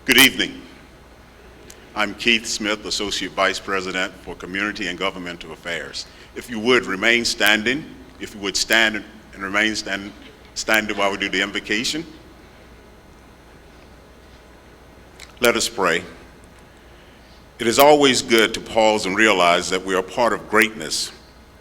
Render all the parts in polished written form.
Good evening. I'm Keith Smith, Associate Vice President for Community and Governmental Affairs. If you would remain standing, if you would stand and remain standing while we do the invocation. Let us pray. It is always good to pause and realize that we are part of greatness,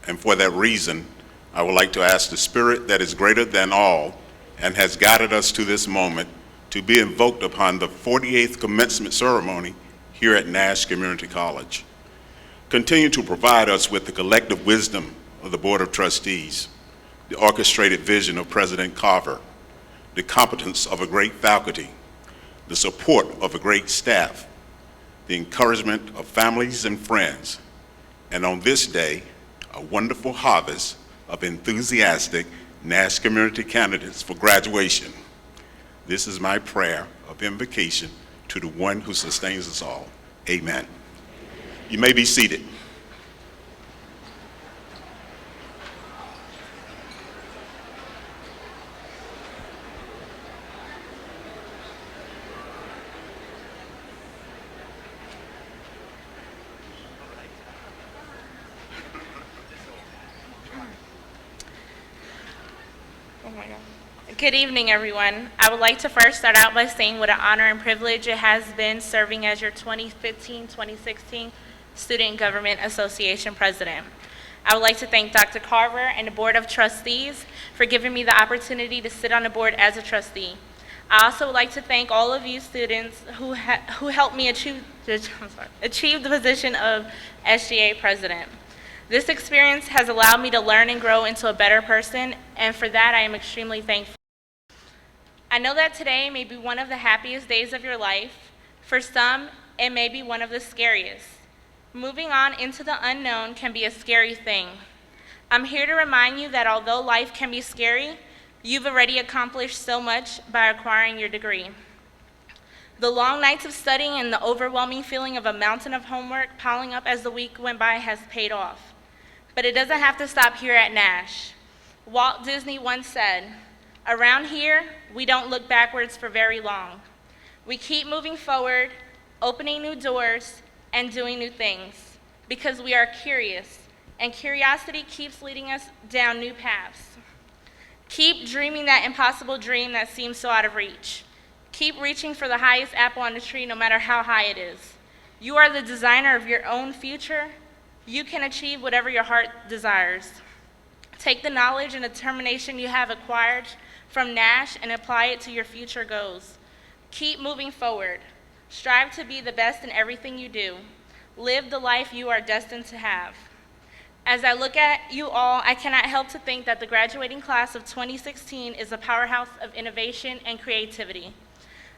and for that reason, I would like to ask the Spirit that is greater than all and has guided us to this moment to be invoked upon the 48th commencement ceremony here at Nash Community College. Continue to provide us with the collective wisdom of the Board of Trustees, the orchestrated vision of President Carver, the competence of a great faculty, the support of a great staff, the encouragement of families and friends, and on this day, a wonderful harvest of enthusiastic Nash Community candidates for graduation. This is my prayer of invocation to the one who sustains us all. Amen. You may be seated. Good evening, everyone. I would like to first start out by saying what an honor and privilege it has been serving as your 2015-2016 Student Government Association President. I would like to thank Dr. Carver and the Board of Trustees for giving me the opportunity to sit on the board as a trustee. I also would like to thank all of you students who helped me achieve the position of SGA President. This experience has allowed me to learn and grow into a better person, and for that I am extremely thankful. I know that today may be one of the happiest days of your life. For some, it may be one of the scariest. Moving on into the unknown can be a scary thing. I'm here to remind you that although life can be scary, you've already accomplished so much by acquiring your degree. The long nights of studying and the overwhelming feeling of a mountain of homework piling up as the week went by has paid off. But it doesn't have to stop here at Nash. Walt Disney once said, "Around here, we don't look backwards for very long. We keep moving forward, opening new doors, and doing new things, because we are curious, and curiosity keeps leading us down new paths. Keep dreaming that impossible dream that seems so out of reach. Keep reaching for the highest apple on the tree, no matter how high it is. You are the designer of your own future. You can achieve whatever your heart desires. Take the knowledge and determination you have acquired from Nash and apply it to your future goals. Keep moving forward. Strive to be the best in everything you do. Live the life you are destined to have." As I look at you all, I cannot help to think that the graduating class of 2016 is a powerhouse of innovation and creativity.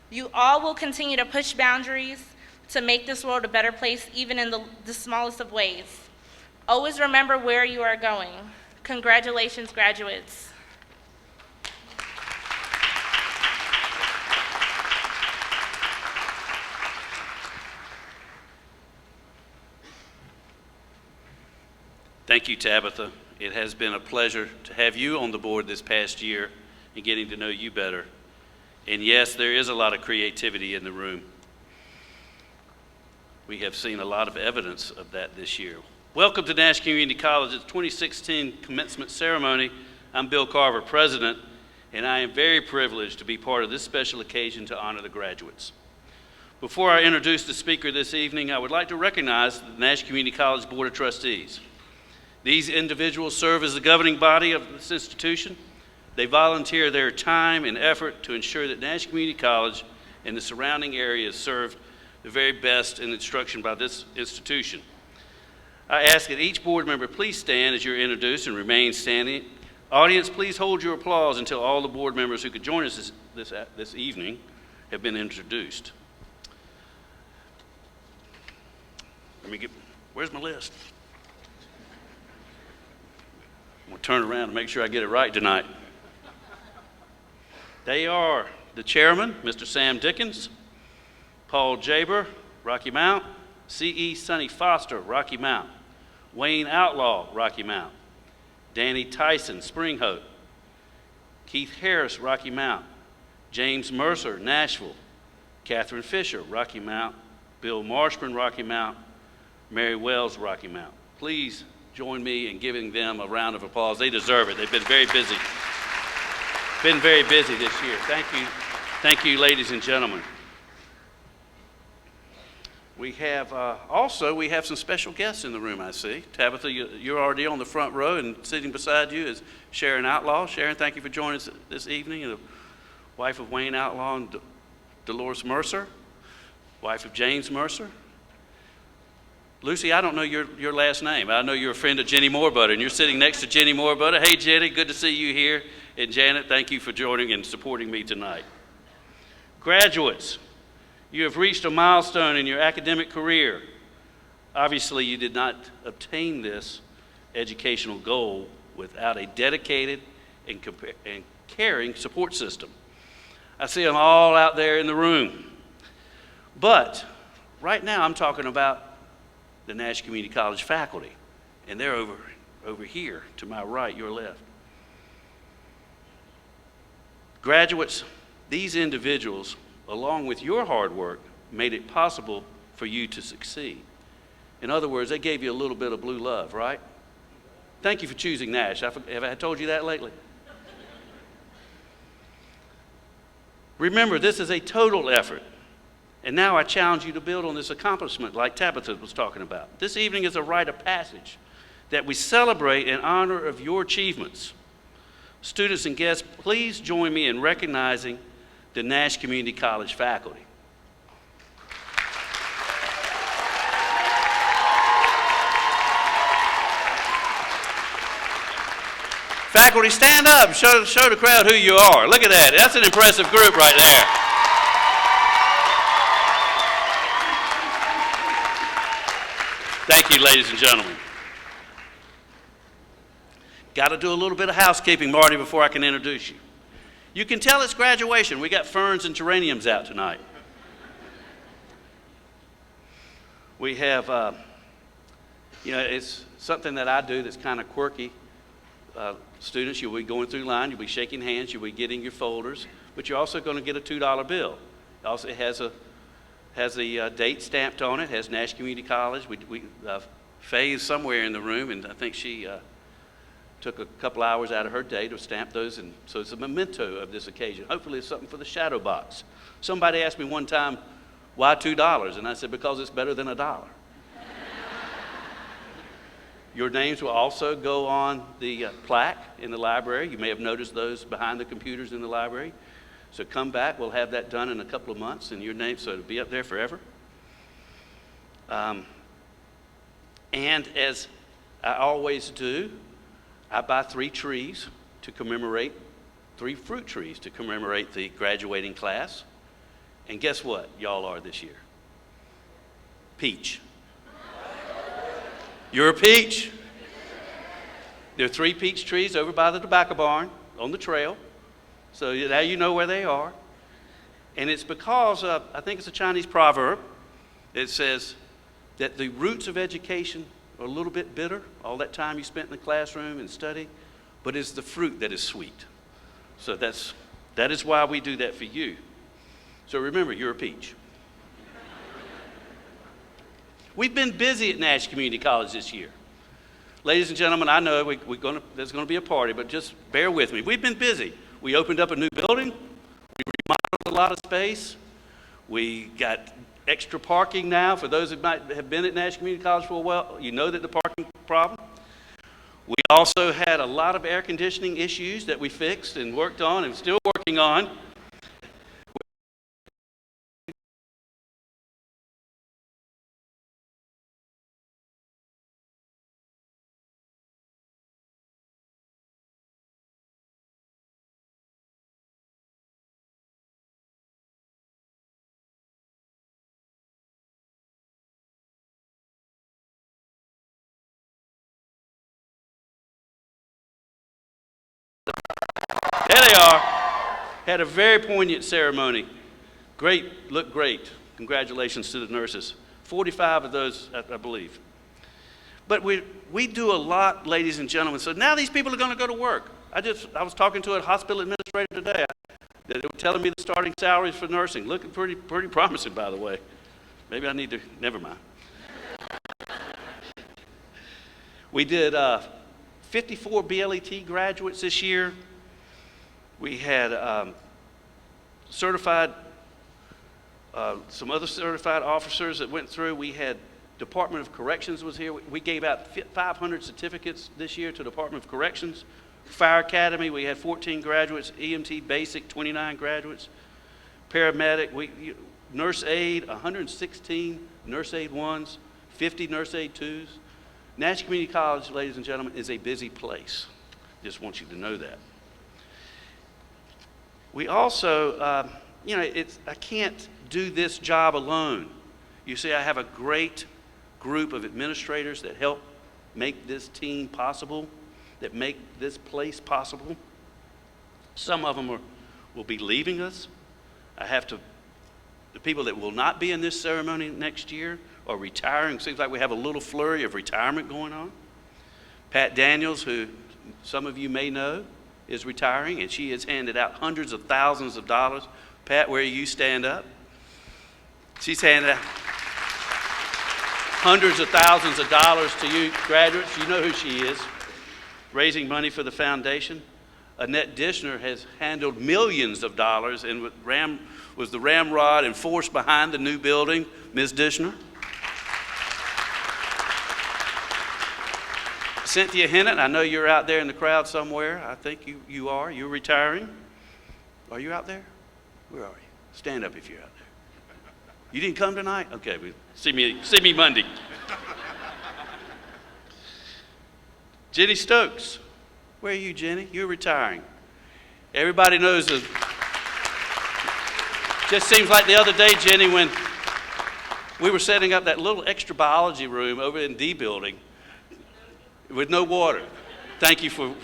You all will continue to push boundaries to make this world a better place, even in the smallest of ways. Always remember where you are going. Congratulations, graduates. Thank you, Tabitha. It has been a pleasure to have you on the board this past year and getting to know you better. And yes, there is a lot of creativity in the room. We have seen a lot of evidence of that this year. Welcome to Nash Community College's 2016 commencement ceremony. I'm Bill Carver, President, and I am very privileged to be part of this special occasion to honor the graduates. Before I introduce the speaker this evening, I would like to recognize the Nash Community College Board of Trustees. These individuals serve as the governing body of this institution. They volunteer their time and effort to ensure that Nash Community College and the surrounding area is served the very best in instruction by this institution. I ask that each board member please stand as you're introduced and remain standing. Audience, please hold your applause until all the board members who could join us this evening have been introduced. Where's my list? I'm going to turn around and make sure I get it right tonight. They are the chairman, Mr. Sam Dickens, Paul Jaber, Rocky Mount, C.E. Sonny Foster, Rocky Mount, Wayne Outlaw, Rocky Mount, Danny Tyson, Spring Hope, Keith Harris, Rocky Mount, James Mercer, Nashville, Catherine Fisher, Rocky Mount, Bill Marshburn, Rocky Mount, Mary Wells, Rocky Mount. Please join me in giving them a round of applause. They deserve it. They've been very busy. Been very busy this year. Thank you. Thank you, ladies and gentlemen. We have we have some special guests in the room, I see. Tabitha, you're already on the front row, and sitting beside you is Sharon Outlaw. Sharon, thank you for joining us this evening. The wife of Wayne Outlaw and Dolores Mercer, wife of James Mercer. Lucy, I don't know your last name. I know you're a friend of Jenny Morebutter, and you're sitting next to Jenny Morebutter. Hey, Jenny, good to see you here. And Janet, thank you for joining and supporting me tonight. Graduates, you have reached a milestone in your academic career. Obviously, you did not obtain this educational goal without a dedicated and caring support system. I see them all out there in the room. But right now, I'm talking about the Nash Community College faculty, and they're over here to my right, your left. Graduates, these individuals, along with your hard work, made it possible for you to succeed. In other words, they gave you a little bit of blue love, right? Thank you for choosing Nash. Have I told you that lately? Remember, this is a total effort. And now I challenge you to build on this accomplishment like Tabitha was talking about. This evening is a rite of passage that we celebrate in honor of your achievements. Students and guests, please join me in recognizing the Nash Community College faculty. Faculty, stand up. Show the crowd who you are. Look at that. That's an impressive group right there. Thank you, ladies and gentlemen. Got to do a little bit of housekeeping, Marty, before I can introduce you. You can tell it's graduation. We got ferns and geraniums out tonight. We have, it's something that I do that's kind of quirky. Students, you'll be going through line, you'll be shaking hands, you'll be getting your folders, but you're also going to get a $2 bill. Also, it has a date stamped on it, has Nash Community College. Faye is somewhere in the room, and I think she took a couple hours out of her day to stamp those, and so it's a memento of this occasion. Hopefully it's something for the shadow box. Somebody asked me one time, why $2? And I said, because it's better than $1. Your names will also go on the plaque in the library. You may have noticed those behind the computers in the library. So come back, we'll have that done in a couple of months, and your name, so it'll be up there forever. And as I always do, I buy 3 trees to commemorate, 3 fruit trees to commemorate the graduating class. And guess what y'all are this year? Peach. You're a peach. There are 3 peach trees over by the tobacco barn on the trail. So now you know where they are. And it's because I think it's a Chinese proverb. It says that the roots of education are a little bit bitter, all that time you spent in the classroom and study, but it's the fruit that is sweet. So that is why we do that for you. So remember, you're a peach. We've been busy at Nash Community College this year. Ladies and gentlemen, I know there's going to be a party, but just bear with me. We've been busy. We opened up a new building. We remodeled a lot of space. We got extra parking now. For those who might have been at Nash Community College for a while, you know that the parking problem. We also had a lot of air conditioning issues that we fixed and worked on and still working on. There they are. Had a very poignant ceremony. Great, looked great. Congratulations to the nurses. 45 of those, I believe. But we do a lot, ladies and gentlemen. So now these people are going to go to work. I was talking to a hospital administrator today. They were telling me the starting salaries for nursing, looking pretty promising, by the way. Maybe I need to, never mind. We did 54 BLET graduates this year. We had certified, some other certified officers that went through. We had Department of Corrections was here. We gave out 500 certificates this year to Department of Corrections. Fire Academy, we had 14 graduates. EMT Basic, 29 graduates. Paramedic, nurse aide, 116 nurse aide 1s, 50 nurse aide 2s. Nash Community College, ladies and gentlemen, is a busy place. Just want you to know that. We also, I can't do this job alone. You see, I have a great group of administrators that help make this team possible, that make this place possible. Some of them will be leaving us. The people that will not be in this ceremony next year are retiring. It seems like we have a little flurry of retirement going on. Pat Daniels, who some of you may know, is retiring, and she has handed out hundreds of thousands of dollars. Pat, where you stand up? She's handed out hundreds of thousands of dollars to you graduates. You know who she is, raising money for the foundation. Annette Dishner has handled millions of dollars and was the ramrod and force behind the new building. Ms. Dishner. Cynthia Hennett, I know you're out there in the crowd somewhere. I think you are. You're retiring. Are you out there? Where are you? Stand up if you're out there. You didn't come tonight? Okay, see me Monday. Jenny Stokes. Where are you, Jenny? You're retiring. Everybody knows that. Just seems like the other day, Jenny, when we were setting up that little extra biology room over in D building with no water. Thank you for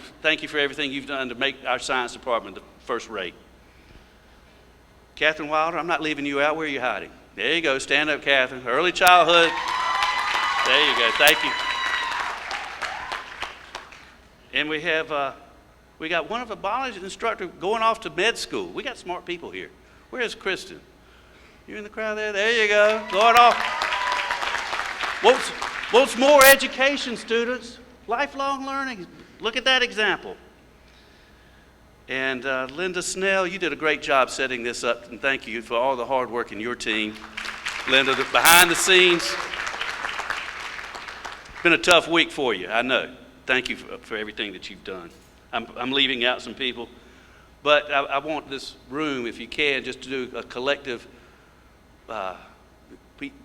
everything you've done to make our science department the first rate. Catherine Wilder, I'm not leaving you out. Where are you hiding? There you go. Stand up, Catherine. Early childhood. There you go. Thank you. And we got one of the biology instructor going off to med school. We got smart people here. Where's Kristen? You in the crowd there? There you go. Going off. What's more education, students? Lifelong learning. Look at that example. And Linda Snell, you did a great job setting this up, and thank you for all the hard work in your team. Linda, behind the scenes. It's been a tough week for you, I know. Thank you for everything that you've done. I'm leaving out some people, but I want this room, if you can, just to do a collective,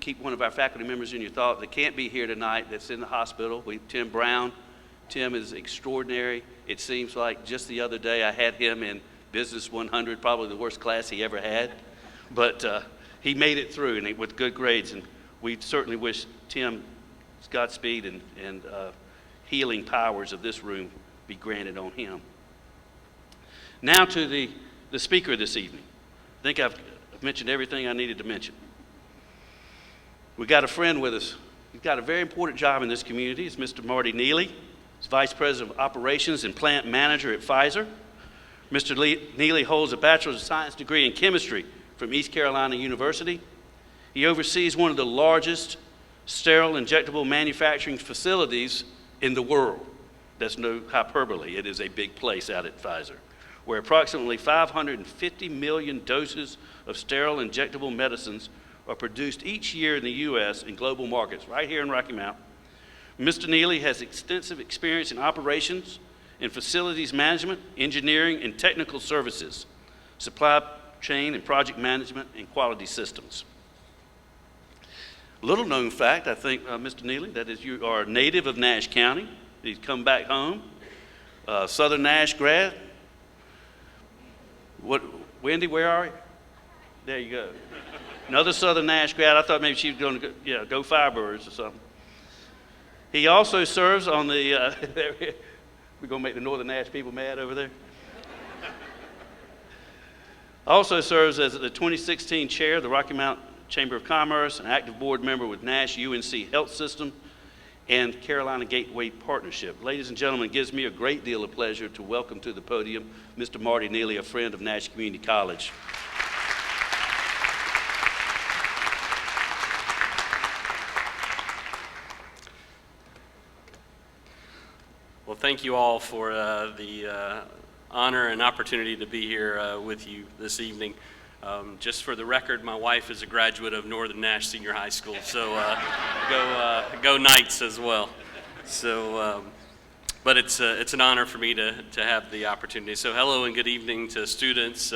keep one of our faculty members in your thought that can't be here tonight, that's in the hospital. Tim Brown. Tim is extraordinary. It seems like just the other day I had him in Business 100, probably the worst class he ever had. But he made it through and with good grades, and we certainly wish Tim Godspeed and healing powers of this room be granted on him. Now to the speaker this evening. I think I've mentioned everything I needed to mention. We got a friend with us. He's got a very important job in this community. It's Mr. Marty Neely. He's Vice President of Operations and Plant Manager at Pfizer. Mr. Neely holds a Bachelor of Science degree in Chemistry from East Carolina University. He oversees one of the largest sterile injectable manufacturing facilities in the world. That's no hyperbole. It is a big place out at Pfizer, where approximately 550 million doses of sterile injectable medicines are produced each year in the U.S. and global markets, right here in Rocky Mount. Mr. Neely has extensive experience in operations, in facilities management, engineering, and technical services, supply chain and project management, and quality systems. Little known fact, I think, Mr. Neely, that is you are a native of Nash County. He's come back home, Southern Nash grad. Wendy, where are you? There you go. Another Southern Nash grad. I thought maybe she was going to go Firebirds or something. He also serves on the, we're going to make the Northern Nash people mad over there. Also serves as the 2016 chair of the Rocky Mount Chamber of Commerce, an active board member with Nash UNC Health System, and Carolina Gateway Partnership. Ladies and gentlemen, it gives me a great deal of pleasure to welcome to the podium Mr. Marty Neely, a friend of Nash Community College. Well, thank you all for the honor and opportunity to be here with you this evening. Just for the record, my wife is a graduate of Northern Nash Senior High School, so go Knights as well. So, but it's an honor for me to have the opportunity. So hello and good evening to students,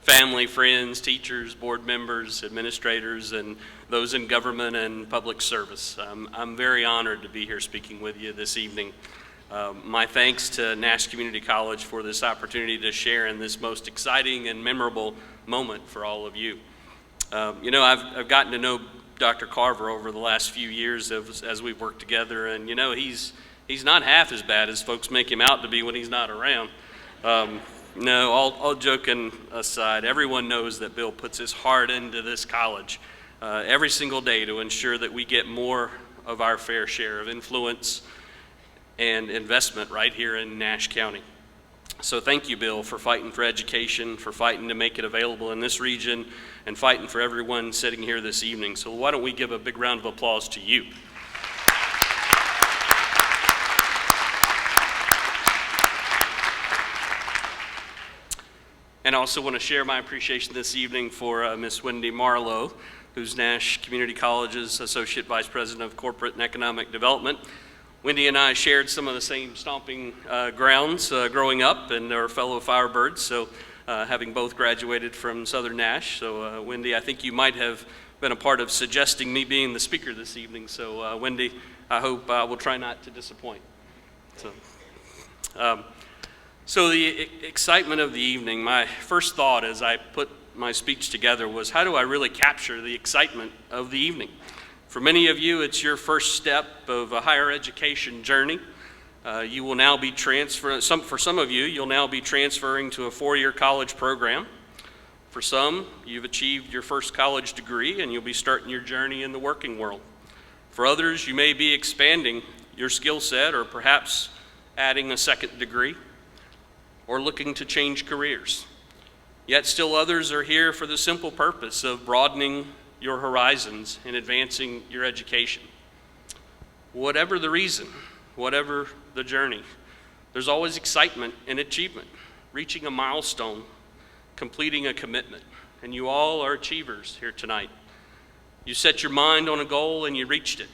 family, friends, teachers, board members, administrators, and those in government and public service. I'm very honored to be here speaking with you this evening. My thanks to Nash Community College for this opportunity to share in this most exciting and memorable moment for all of you. You know, I've gotten to know Dr. Carver over the last few years as we've worked together, and you know, he's not half as bad as folks make him out to be when he's not around. No, all joking aside, everyone knows that Bill puts his heart into this college every single day to ensure that we get more of our fair share of influence and investment right here in Nash County. So thank you, Bill, for fighting for education, for fighting to make it available in this region, and fighting for everyone sitting here this evening. So why don't we give a big round of applause to you. And I also want to share my appreciation this evening for Miss Wendy Marlowe, who's Nash Community College's Associate Vice President of Corporate and Economic Development. Wendy and I shared some of the same stomping grounds growing up, and are fellow Firebirds, so having both graduated from Southern Nash. So Wendy, I think you might have been a part of suggesting me being the speaker this evening. So Wendy, I hope I will try not to disappoint. So the excitement of the evening, my first thought as I put my speech together was, how do I really capture the excitement of the evening? For many of you, it's your first step of a higher education journey. You will now be for some of you, you'll now be transferring to a 4-year college program. For some, you've achieved your first college degree and you'll be starting your journey in the working world. For others, you may be expanding your skill set, or perhaps adding a second degree, or looking to change careers. Yet still others are here for the simple purpose of broadening your horizons and advancing your education. Whatever the reason, whatever the journey, there's always excitement and achievement, reaching a milestone, completing a commitment, and you all are achievers here tonight. You set your mind on a goal and you reached it.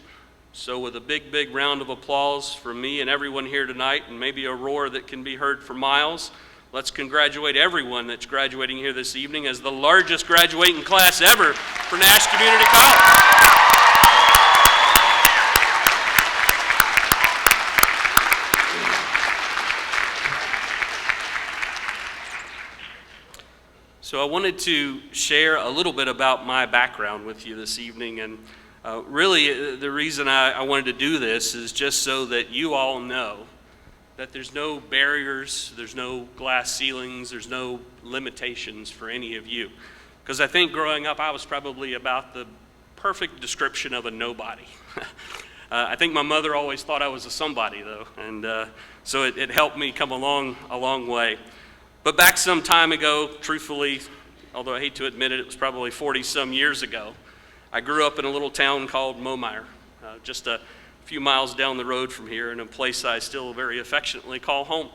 So with a big, big round of applause from me and everyone here tonight, and maybe a roar that can be heard for miles, let's congratulate everyone that's graduating here this evening as the largest graduating class ever for Nash Community College. So I wanted to share a little bit about my background with you this evening, and really the reason I wanted to do this is just so that you all know that there's no barriers, there's no glass ceilings, there's no limitations for any of you. Because I think growing up, I was probably about the perfect description of a nobody. I think my mother always thought I was a somebody, though, and so it helped me come a long way. But back some time ago, truthfully, although I hate to admit it, it was probably 40-some years ago, I grew up in a little town called Momeyer, just a few miles down the road from here, in a place I still very affectionately call home,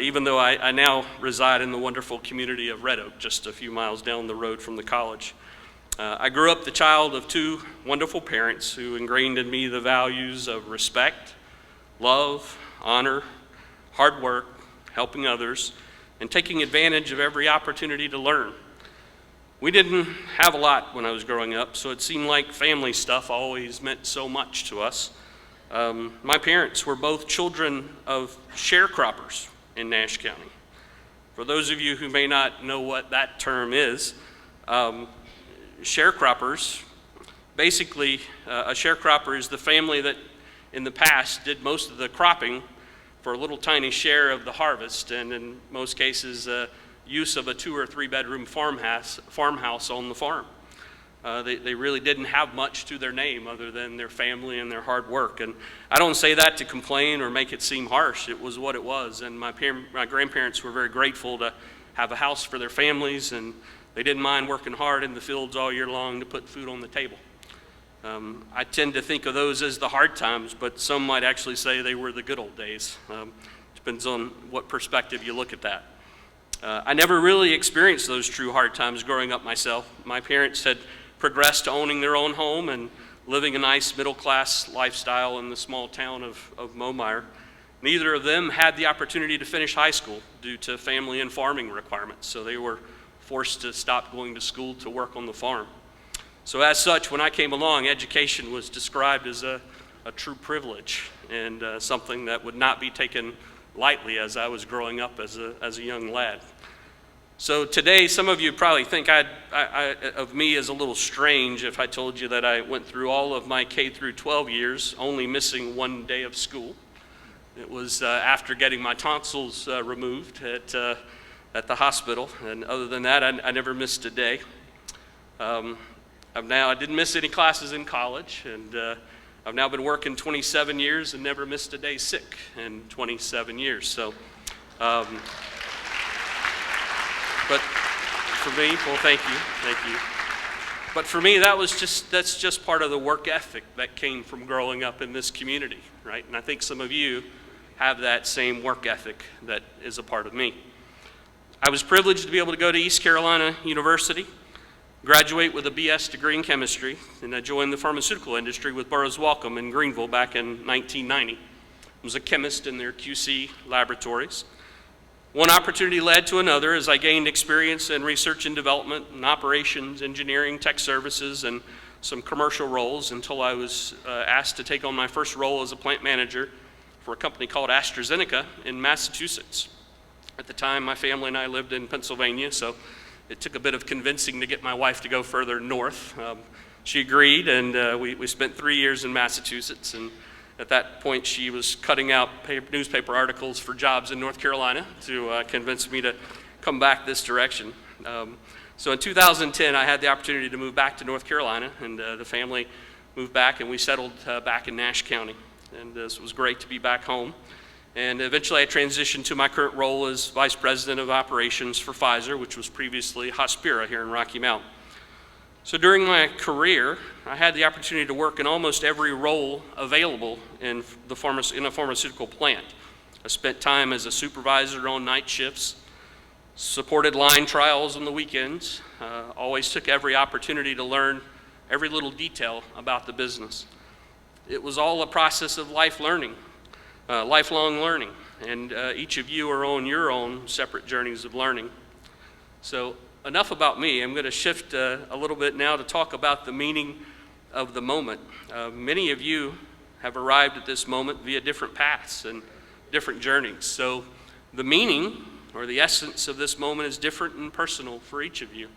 even though I now reside in the wonderful community of Red Oak, just a few miles down the road from the college. I grew up the child of 2 wonderful parents who ingrained in me the values of respect, love, honor, hard work, helping others, and taking advantage of every opportunity to learn. We didn't have a lot when I was growing up, so it seemed like family stuff always meant so much to us. My parents were both children of sharecroppers in Nash County. For those of you who may not know what that term is, sharecroppers, basically a sharecropper is the family that in the past did most of the cropping for a little tiny share of the harvest, and in most cases use of a 2 or 3 bedroom farmhouse on the farm. They really didn't have much to their name other than their family and their hard work. And I don't say that to complain or make it seem harsh. It was what it was. And my grandparents were very grateful to have a house for their families, and they didn't mind working hard in the fields all year long to put food on the table. I tend to think of those as the hard times, but some might actually say they were the good old days. Depends on what perspective you look at that. I never really experienced those true hard times growing up myself. My parents had progressed to owning their own home and living a nice middle-class lifestyle in the small town of Momire. Neither of them had the opportunity to finish high school due to family and farming requirements, so they were forced to stop going to school to work on the farm. So as such, when I came along, education was described as a true privilege and something that would not be taken lightly as I was growing up as a young lad. So today, some of you probably think of me as a little strange if I told you that I went through all of my K through 12 years only missing one day of school. It was after getting my tonsils removed at the hospital, and other than that, I never missed a day. I didn't miss any classes in college, and I've now been working 27 years and never missed a day sick in 27 years. So, but for me, well, thank you. But for me, that's just part of the work ethic that came from growing up in this community, right? And I think some of you have that same work ethic that is a part of me. I was privileged to be able to go to East Carolina University, graduate with a BS degree in chemistry, and I joined the pharmaceutical industry with Burroughs Wellcome in Greenville back in 1990. I was a chemist in their QC laboratories. One opportunity led to another as I gained experience in research and development and operations, engineering, tech services, and some commercial roles until I was asked to take on my first role as a plant manager for a company called AstraZeneca in Massachusetts. At the time, my family and I lived in Pennsylvania, so it took a bit of convincing to get my wife to go further north. She agreed, and we spent 3 years in Massachusetts. And at that point, she was cutting out newspaper articles for jobs in North Carolina to convince me to come back this direction. So in 2010, I had the opportunity to move back to North Carolina, and the family moved back, and we settled back in Nash County. And it was great to be back home. And eventually I transitioned to my current role as Vice President of Operations for Pfizer, which was previously Hospira here in Rocky Mount. So during my career, I had the opportunity to work in almost every role available in a pharmaceutical plant. I spent time as a supervisor on night shifts, supported line trials on the weekends, always took every opportunity to learn every little detail about the business. It was all a process of lifelong learning, and each of you are on your own separate journeys of learning. So enough about me. I'm going to shift a little bit now to talk about the meaning of the moment. Many of you have arrived at this moment via different paths and different journeys. So the meaning or the essence of this moment is different and personal for each of you.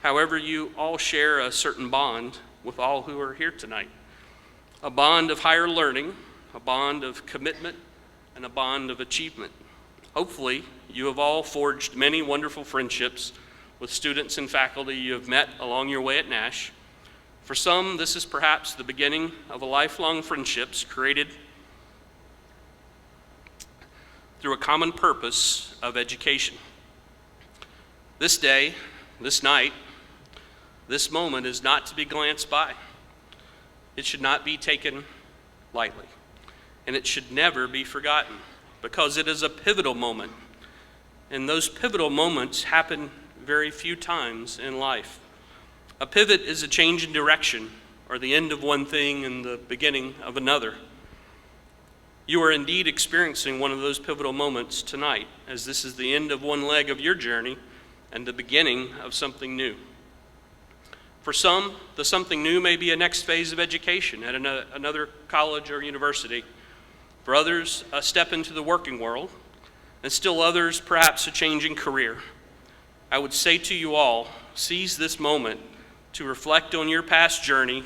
However, you all share a certain bond with all who are here tonight. A bond of higher learning, a bond of commitment, and a bond of achievement. Hopefully, you have all forged many wonderful friendships with students and faculty you have met along your way at Nash. For some, this is perhaps the beginning of a lifelong friendships created through a common purpose of education. This day, this night, this moment is not to be glanced by. It should not be taken lightly, and it should never be forgotten, because it is a pivotal moment, and those pivotal moments happen very few times in life. A pivot is a change in direction, or the end of one thing and the beginning of another. You are indeed experiencing one of those pivotal moments tonight, as this is the end of one leg of your journey and the beginning of something new. For some, the something new may be a next phase of education at another college or university. For others, a step into the working world, and still others, perhaps a changing career. I would say to you all, seize this moment to reflect on your past journey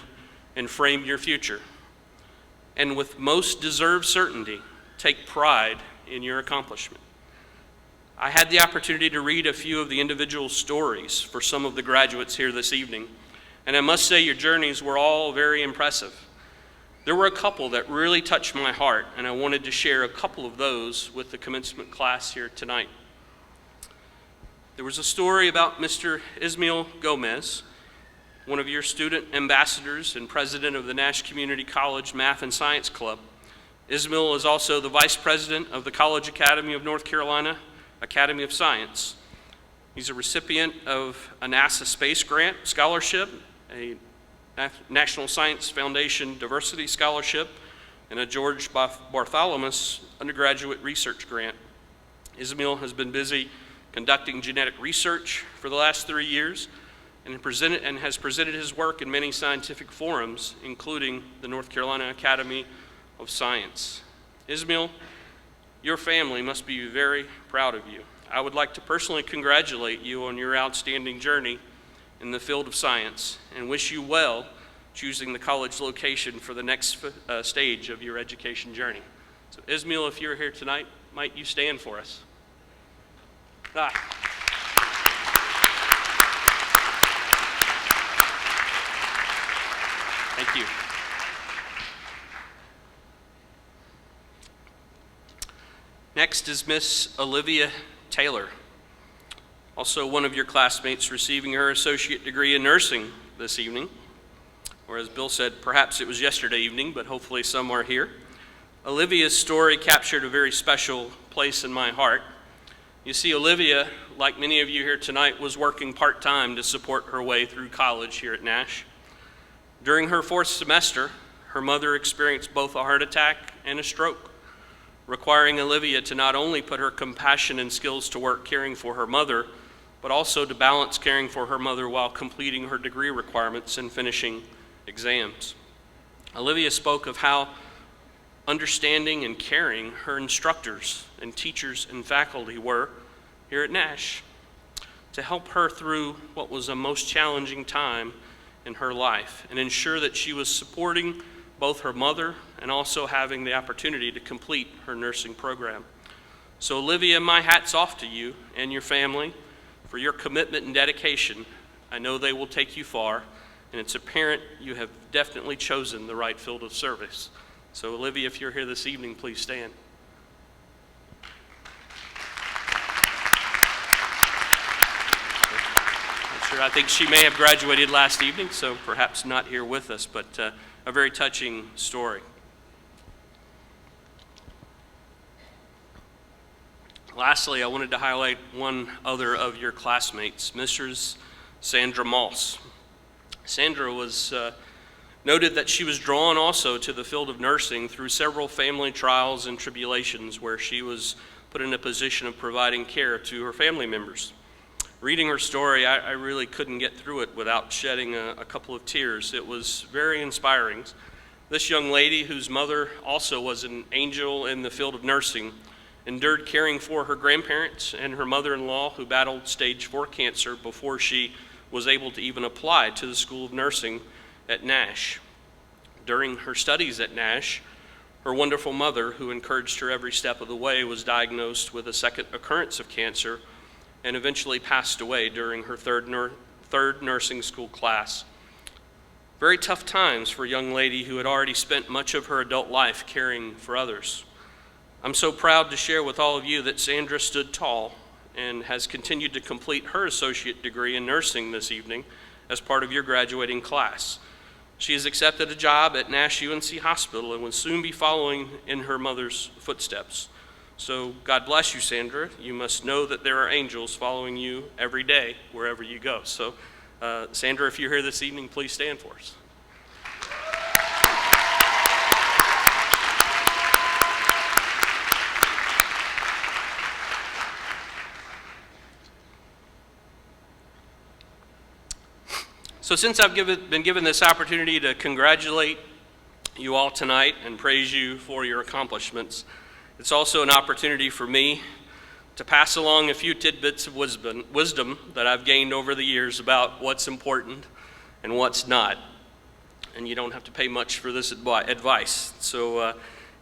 and frame your future. And with most deserved certainty, take pride in your accomplishment. I had the opportunity to read a few of the individual stories for some of the graduates here this evening, And I must say your journeys were all very impressive. There were a couple that really touched my heart, and I wanted to share a couple of those with the commencement class here tonight. There was a story about Mr. Ismail Gomez, one of your student ambassadors and president of the Nash Community College Math and Science Club. Ismail is also the vice president of the College Academy of North Carolina Academy of Science. He's a recipient of a NASA Space Grant Scholarship, a National Science Foundation Diversity Scholarship, and a George Bartholomew Undergraduate Research Grant. Ismail has been busy conducting genetic research for the last 3 years and has presented his work in many scientific forums, including the North Carolina Academy of Science. Ismail, your family must be very proud of you. I would like to personally congratulate you on your outstanding journey in the field of science and wish you well choosing the college location for the next stage of your education journey. So Ismail, if you're here tonight, might you stand for us? Thank you. Next is Miss Olivia Taylor, also one of your classmates receiving her associate degree in nursing this evening. Or as Bill said, perhaps it was yesterday evening, but hopefully some are here. Olivia's story captured a very special place in my heart. You see, Olivia, like many of you here tonight, was working part-time to support her way through college here at Nash. During her 4th semester, her mother experienced both a heart attack and a stroke, requiring Olivia to not only put her compassion and skills to work caring for her mother, but also to balance caring for her mother while completing her degree requirements and finishing exams. Olivia spoke of how understanding and caring her instructors and teachers and faculty were here at Nash to help her through what was a most challenging time in her life and ensure that she was supporting both her mother and also having the opportunity to complete her nursing program. So Olivia, my hat's off to you and your family for your commitment and dedication. I know they will take you far, and it's apparent you have definitely chosen the right field of service. So Olivia, if you're here this evening, please stand. I think she may have graduated last evening, so perhaps not here with us, but a very touching story. Lastly, I wanted to highlight one other of your classmates, Mrs. Sandra Moss. Sandra was noted that she was drawn also to the field of nursing through several family trials and tribulations where she was put in a position of providing care to her family members. Reading her story, I really couldn't get through it without shedding a couple of tears. It was very inspiring. This young lady, whose mother also was an angel in the field of nursing, endured caring for her grandparents and her mother-in-law who battled stage 4 cancer before she was able to even apply to the School of Nursing at Nash. During her studies at Nash, her wonderful mother, who encouraged her every step of the way, was diagnosed with a second occurrence of cancer and eventually passed away during her third nursing school class. Very tough times for a young lady who had already spent much of her adult life caring for others. I'm so proud to share with all of you that Sandra stood tall and has continued to complete her associate degree in nursing this evening as part of your graduating class. She has accepted a job at Nash UNC Hospital and will soon be following in her mother's footsteps. So God bless you, Sandra. You must know that there are angels following you every day, wherever you go. So Sandra, if you're here this evening, please stand for us. So since I've been given this opportunity to congratulate you all tonight and praise you for your accomplishments, it's also an opportunity for me to pass along a few tidbits of wisdom that I've gained over the years about what's important and what's not. And you don't have to pay much for this advice. So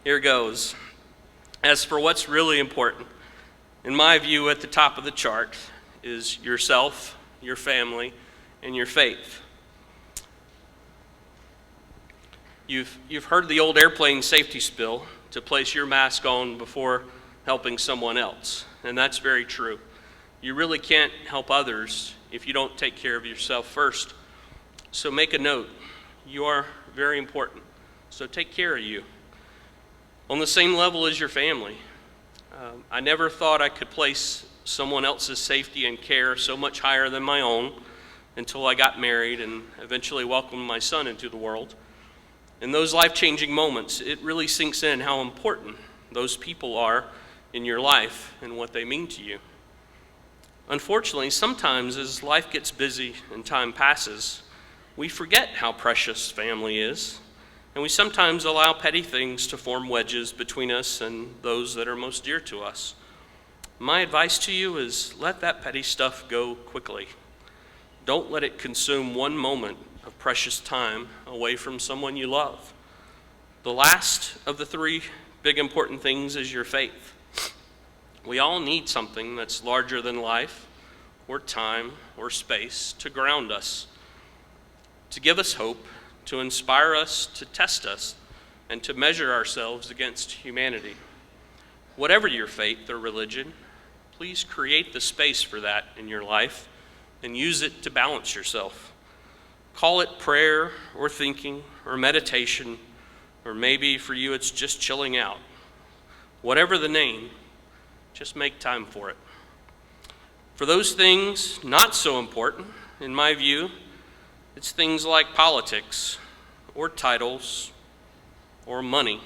here goes. As for what's really important, in my view, at the top of the chart is yourself, your family, and your faith. You've heard the old airplane safety spill to place your mask on before helping someone else, and that's very true. You really can't help others if you don't take care of yourself first. So make a note. You are very important. So take care of you. On the same level as your family. I never thought I could place someone else's safety and care so much higher than my own until I got married and eventually welcomed my son into the world. In those life-changing moments, it really sinks in how important those people are in your life and what they mean to you. Unfortunately, sometimes as life gets busy and time passes, we forget how precious family is, and we sometimes allow petty things to form wedges between us and those that are most dear to us. My advice to you is let that petty stuff go quickly. Don't let it consume one moment of precious time away from someone you love. The last of the three big important things is your faith. We all need something that's larger than life, or time, or space to ground us, to give us hope, to inspire us, to test us, and to measure ourselves against humanity. Whatever your faith or religion, please create the space for that in your life and use it to balance yourself. Call it prayer or thinking or meditation, or maybe for you it's just chilling out. Whatever the name, just make time for it. For those things not so important, in my view, it's things like politics or titles or money.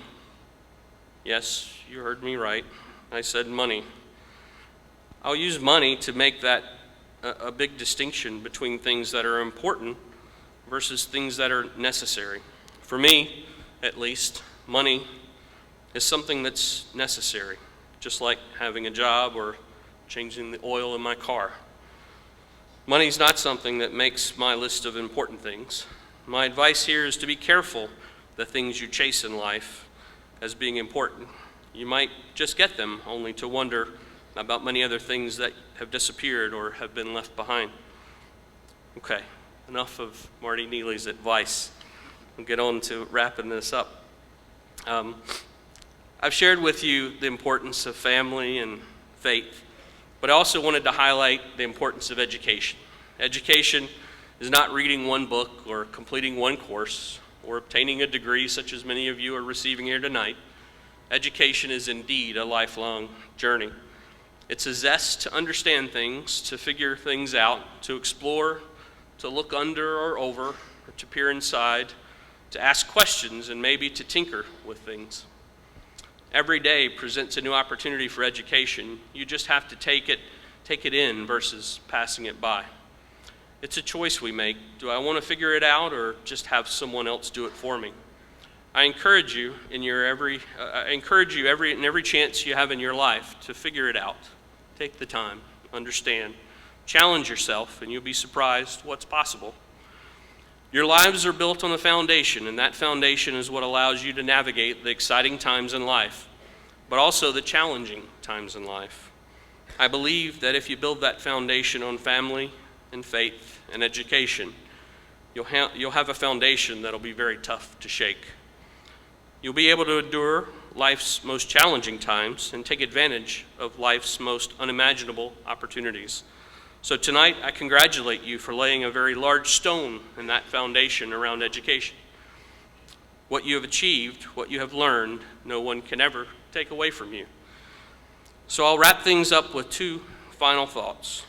Yes, you heard me right. I said money. I'll use money to make that a big distinction between things that are important versus things that are necessary. For me, at least, money is something that's necessary, just like having a job or changing the oil in my car. Money's not something that makes my list of important things. My advice here is to be careful the things you chase in life as being important. You might just get them only to wonder about many other things that have disappeared or have been left behind. Okay, enough of Marty Neely's advice. We'll get on to wrapping this up. I've shared with you the importance of family and faith, but I also wanted to highlight the importance of education. Education is not reading one book or completing one course or obtaining a degree such as many of you are receiving here tonight. Education is indeed a lifelong journey. It's a zest to understand things, to figure things out, to explore, to look under or over, or to peer inside, to ask questions, and maybe to tinker with things. Every day presents a new opportunity for education. You just have to take it in versus passing it by. It's a choice we make. Do I want to figure it out or just have someone else do it for me? I encourage you every chance you have in your life to figure it out. Take the time, understand, challenge yourself, and you'll be surprised what's possible. Your lives are built on a foundation, and that foundation is what allows you to navigate the exciting times in life, but also the challenging times in life. I believe that if you build that foundation on family and faith and education, you'll have a foundation that'll be very tough to shake. You'll be able to endure life's most challenging times and take advantage of life's most unimaginable opportunities. So tonight, I congratulate you for laying a very large stone in that foundation around education. What you have achieved, what you have learned, no one can ever take away from you. So I'll wrap things up with two final thoughts.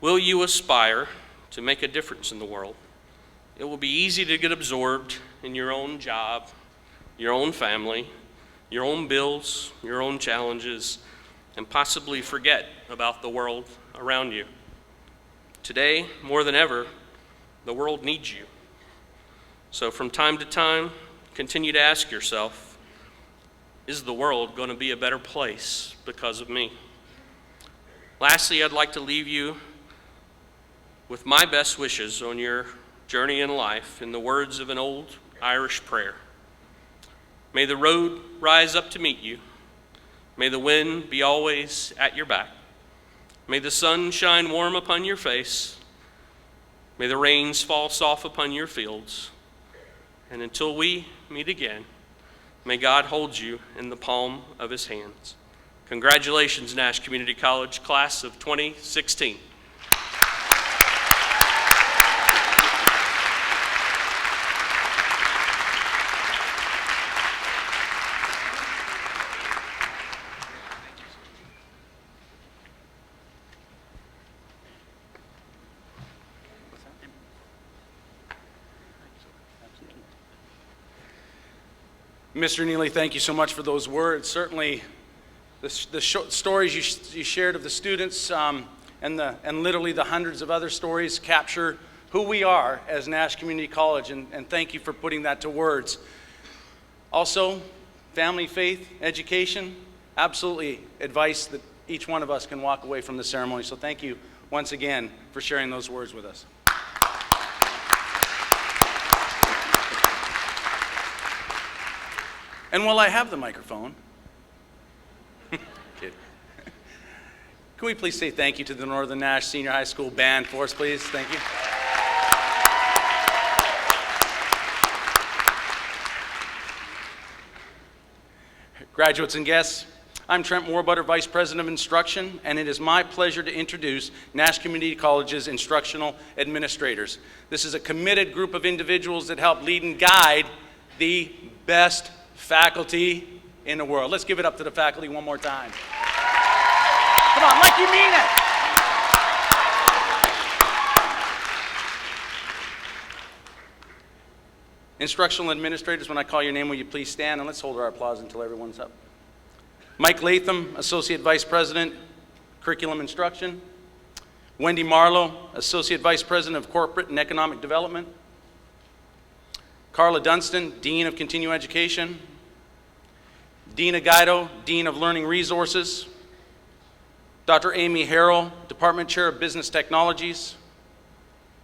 Will you aspire to make a difference in the world? It will be easy to get absorbed in your own job, your own family, your own bills, your own challenges, and possibly forget about the world around you. Today, more than ever, the world needs you. So from time to time, continue to ask yourself, is the world going to be a better place because of me? Lastly, I'd like to leave you with my best wishes on your journey in life in the words of an old Irish prayer. May the road rise up to meet you. May the wind be always at your back. May the sun shine warm upon your face. May the rains fall soft upon your fields. And until we meet again, may God hold you in the palm of his hands. Congratulations, Nash Community College, class of 2016. Mr. Neely, thank you so much for those words. Certainly, the stories you shared of the students and literally the hundreds of other stories capture who we are as Nash Community College, and thank you for putting that to words. Also, family, faith, education, absolutely advice that each one of us can walk away from the ceremony. So thank you once again for sharing those words with us. And while I have the microphone, can we please say thank you to the Northern Nash Senior High School Band for us, please? Thank you. Graduates and guests, I'm Trent Moorbutter, Vice President of Instruction, and it is my pleasure to introduce Nash Community College's instructional administrators. This is a committed group of individuals that help lead and guide the best faculty in the world. Let's give it up to the faculty one more time. Come on, like you mean it. Instructional administrators, when I call your name, will you please stand, and let's hold our applause until everyone's up. Mike Latham, Associate Vice President, Curriculum Instruction. Wendy Marlowe, Associate Vice President of Corporate and Economic Development. Carla Dunstan, Dean of Continuing Education. Dina Guido, Dean of Learning Resources. Dr. Amy Harrell, Department Chair of Business Technologies.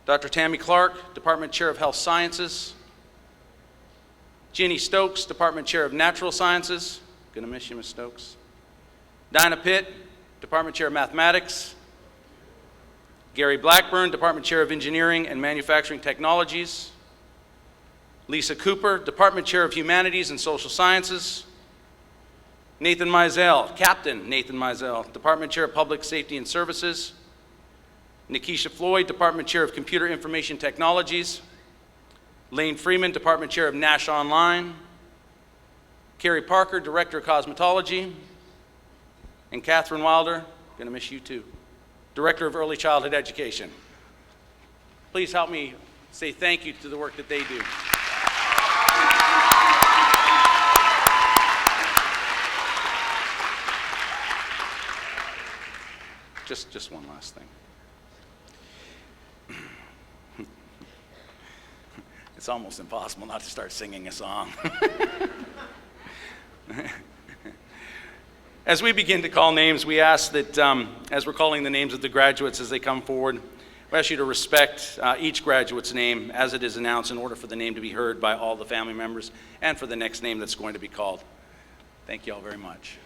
Dr. Tammy Clark, Department Chair of Health Sciences. Ginny Stokes, Department Chair of Natural Sciences. Gonna miss you, Ms. Stokes. Dinah Pitt, Department Chair of Mathematics. Gary Blackburn, Department Chair of Engineering and Manufacturing Technologies. Lisa Cooper, Department Chair of Humanities and Social Sciences. Nathan Mizell, Captain Nathan Mizell, Department Chair of Public Safety and Services. Nikisha Floyd, Department Chair of Computer Information Technologies. Lane Freeman, Department Chair of Nash Online. Carrie Parker, Director of Cosmetology. And Catherine Wilder, gonna miss you too, Director of Early Childhood Education. Please help me say thank you to the work that they do. Just one last thing. It's almost impossible not to start singing a song. As we begin to call names, we ask that as we're calling the names of the graduates as they come forward, we ask you to respect each graduate's name as it is announced in order for the name to be heard by all the family members and for the next name that's going to be called. Thank you all very much.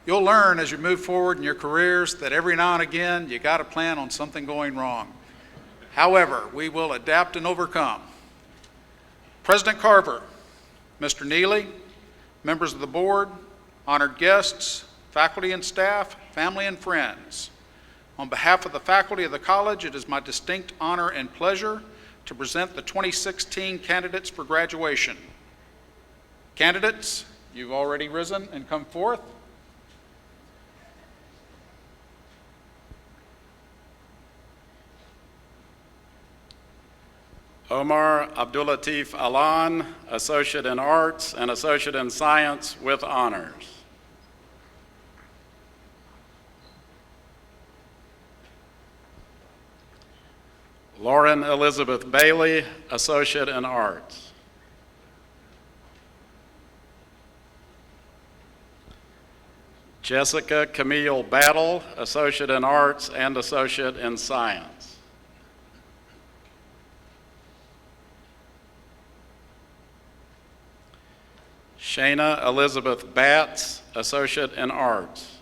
You'll learn as you move forward in your careers that every now and again you got to plan on something going wrong. However, we will adapt and overcome. President Carver, Mr. Neely, members of the board, honored guests, faculty and staff, family and friends. On behalf of the faculty of the college, it is my distinct honor and pleasure to present the 2016 candidates for graduation. Candidates, you've already risen and come forth. Omar Abdulatif Alan, Associate in Arts and Associate in Science with honors. Lauren Elizabeth Bailey, Associate in Arts. Jessica Camille Battle, Associate in Arts and Associate in Science. Shayna Elizabeth Batts, Associate in Arts.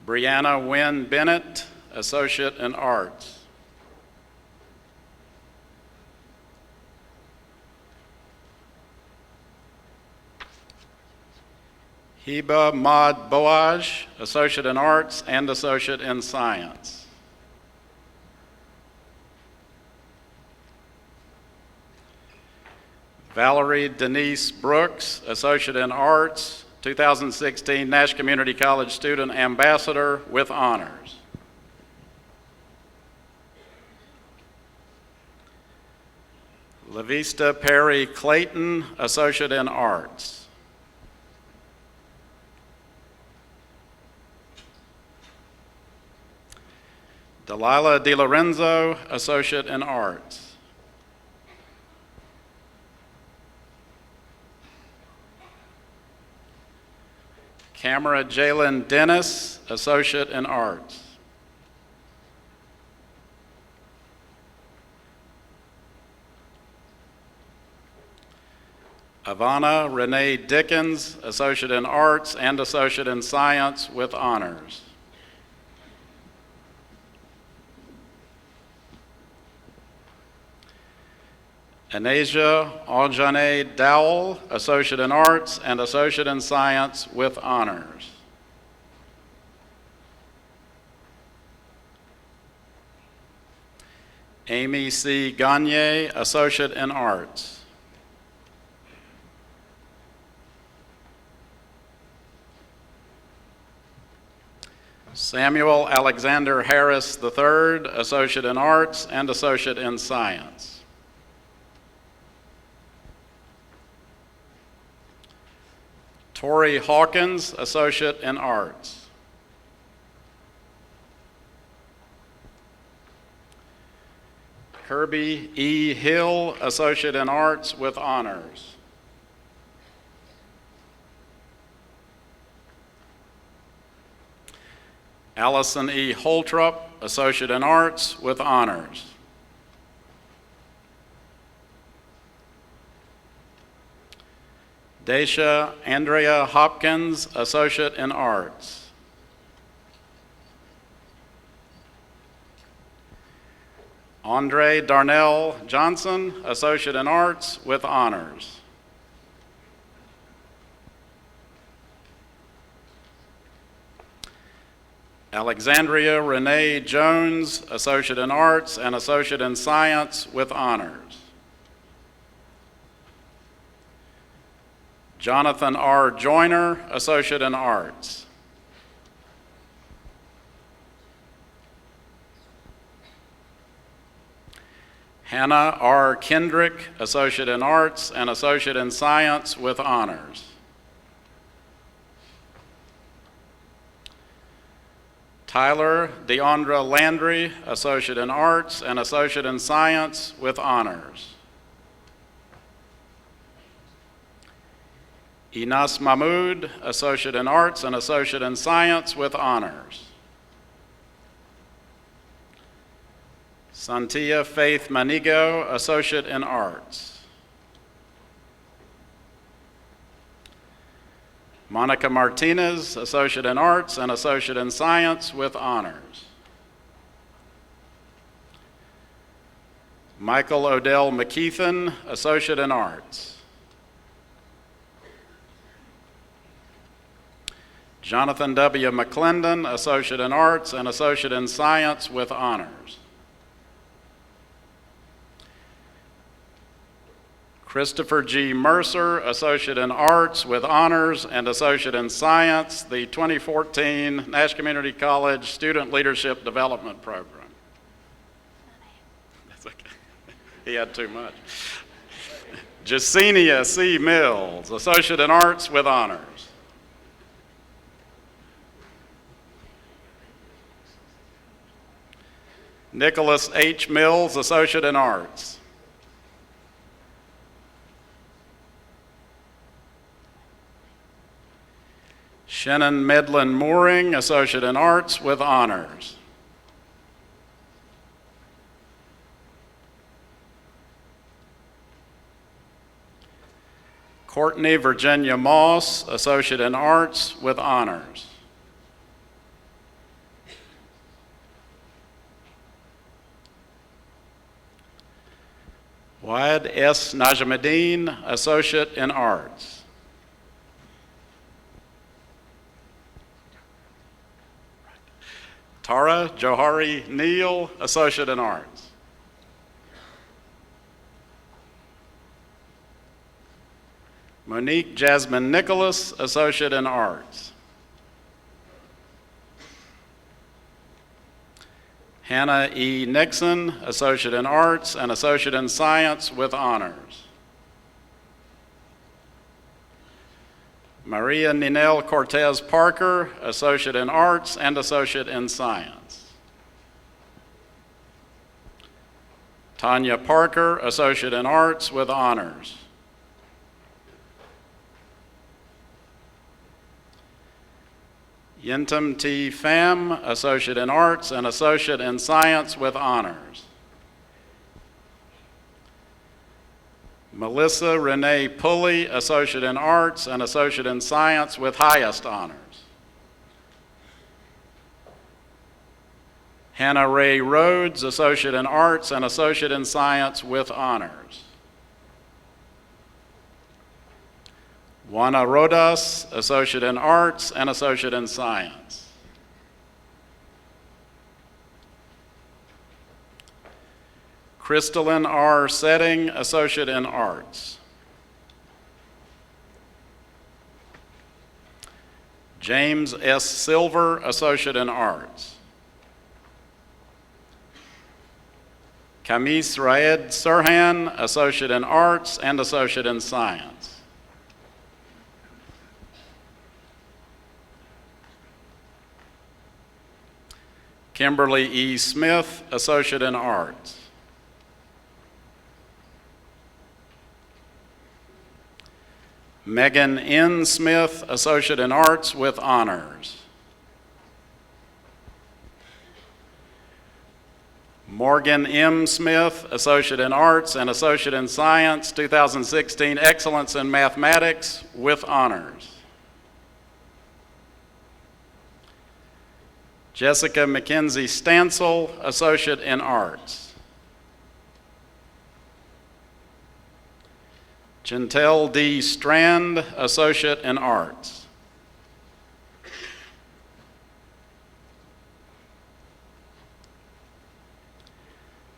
Brianna Wynn Bennett, Associate in Arts. Heba Maud Boaj, Associate in Arts and Associate in Science. Valerie Denise Brooks, Associate in Arts, 2016 Nash Community College Student Ambassador with honors. LaVista Perry Clayton, Associate in Arts. Delilah DiLorenzo, Associate in Arts. Camera Jalen Dennis, Associate in Arts. Ivana Renee Dickens, Associate in Arts and Associate in Science with honors. Anasia Aljane Dowell, Associate in Arts and Associate in Science with honors. Amy C. Gagne, Associate in Arts. Samuel Alexander Harris III, Associate in Arts and Associate in Science. Tori Hawkins, Associate in Arts. Kirby E. Hill, Associate in Arts with honors. Allison E. Holtrup, Associate in Arts with honors. Daisha Andrea Hopkins, Associate in Arts. Andre Darnell Johnson, Associate in Arts with honors. Alexandria Renee Jones, Associate in Arts and Associate in Science with honors. Jonathan R. Joyner, Associate in Arts. Hannah R. Kendrick, Associate in Arts and Associate in Science with honors. Tyler Deandra Landry, Associate in Arts and Associate in Science with honors. Inas Mahmood, Associate in Arts and Associate in Science with honors. Santia Faith Manigo, Associate in Arts. Monica Martinez, Associate in Arts and Associate in Science with honors. Michael Odell McKeithen, Associate in Arts. Jonathan W. McClendon, Associate in Arts and Associate in Science with honors. Christopher G. Mercer, Associate in Arts with honors and Associate in Science, the 2014 Nash Community College Student Leadership Development Program. That's okay. He had too much. Jasenia C. Mills, Associate in Arts with honors. Nicholas H. Mills, Associate in Arts. Shannon Medlin Mooring, Associate in Arts with honors. Courtney Virginia Moss, Associate in Arts with honors. Wyatt S. Najamuddin, Associate in Arts. Tara Johari Neal, Associate in Arts. Monique Jasmine Nicholas, Associate in Arts. Hannah E. Nixon, Associate in Arts and Associate in Science with honors. Maria Ninel Cortez Parker, Associate in Arts and Associate in Science. Tanya Parker, Associate in Arts with honors. Yentam T. Pham, Associate in Arts and Associate in Science with honors. Melissa Renee Pulley, Associate in Arts and Associate in Science with highest honors. Hannah Ray Rhodes, Associate in Arts and Associate in Science with honors. Juana Rodas, Associate in Arts and Associate in Science. Crystalline R. Setting, Associate in Arts. James S. Silver, Associate in Arts. Kamis Raed Sirhan, Associate in Arts and Associate in Science. Kimberly E. Smith, Associate in Arts. Megan N. Smith, Associate in Arts with honors. Morgan M. Smith, Associate in Arts and Associate in Science, 2016 Excellence in Mathematics with honors. Jessica Mackenzie Stansel, Associate in Arts. Chantel D. Strand, Associate in Arts.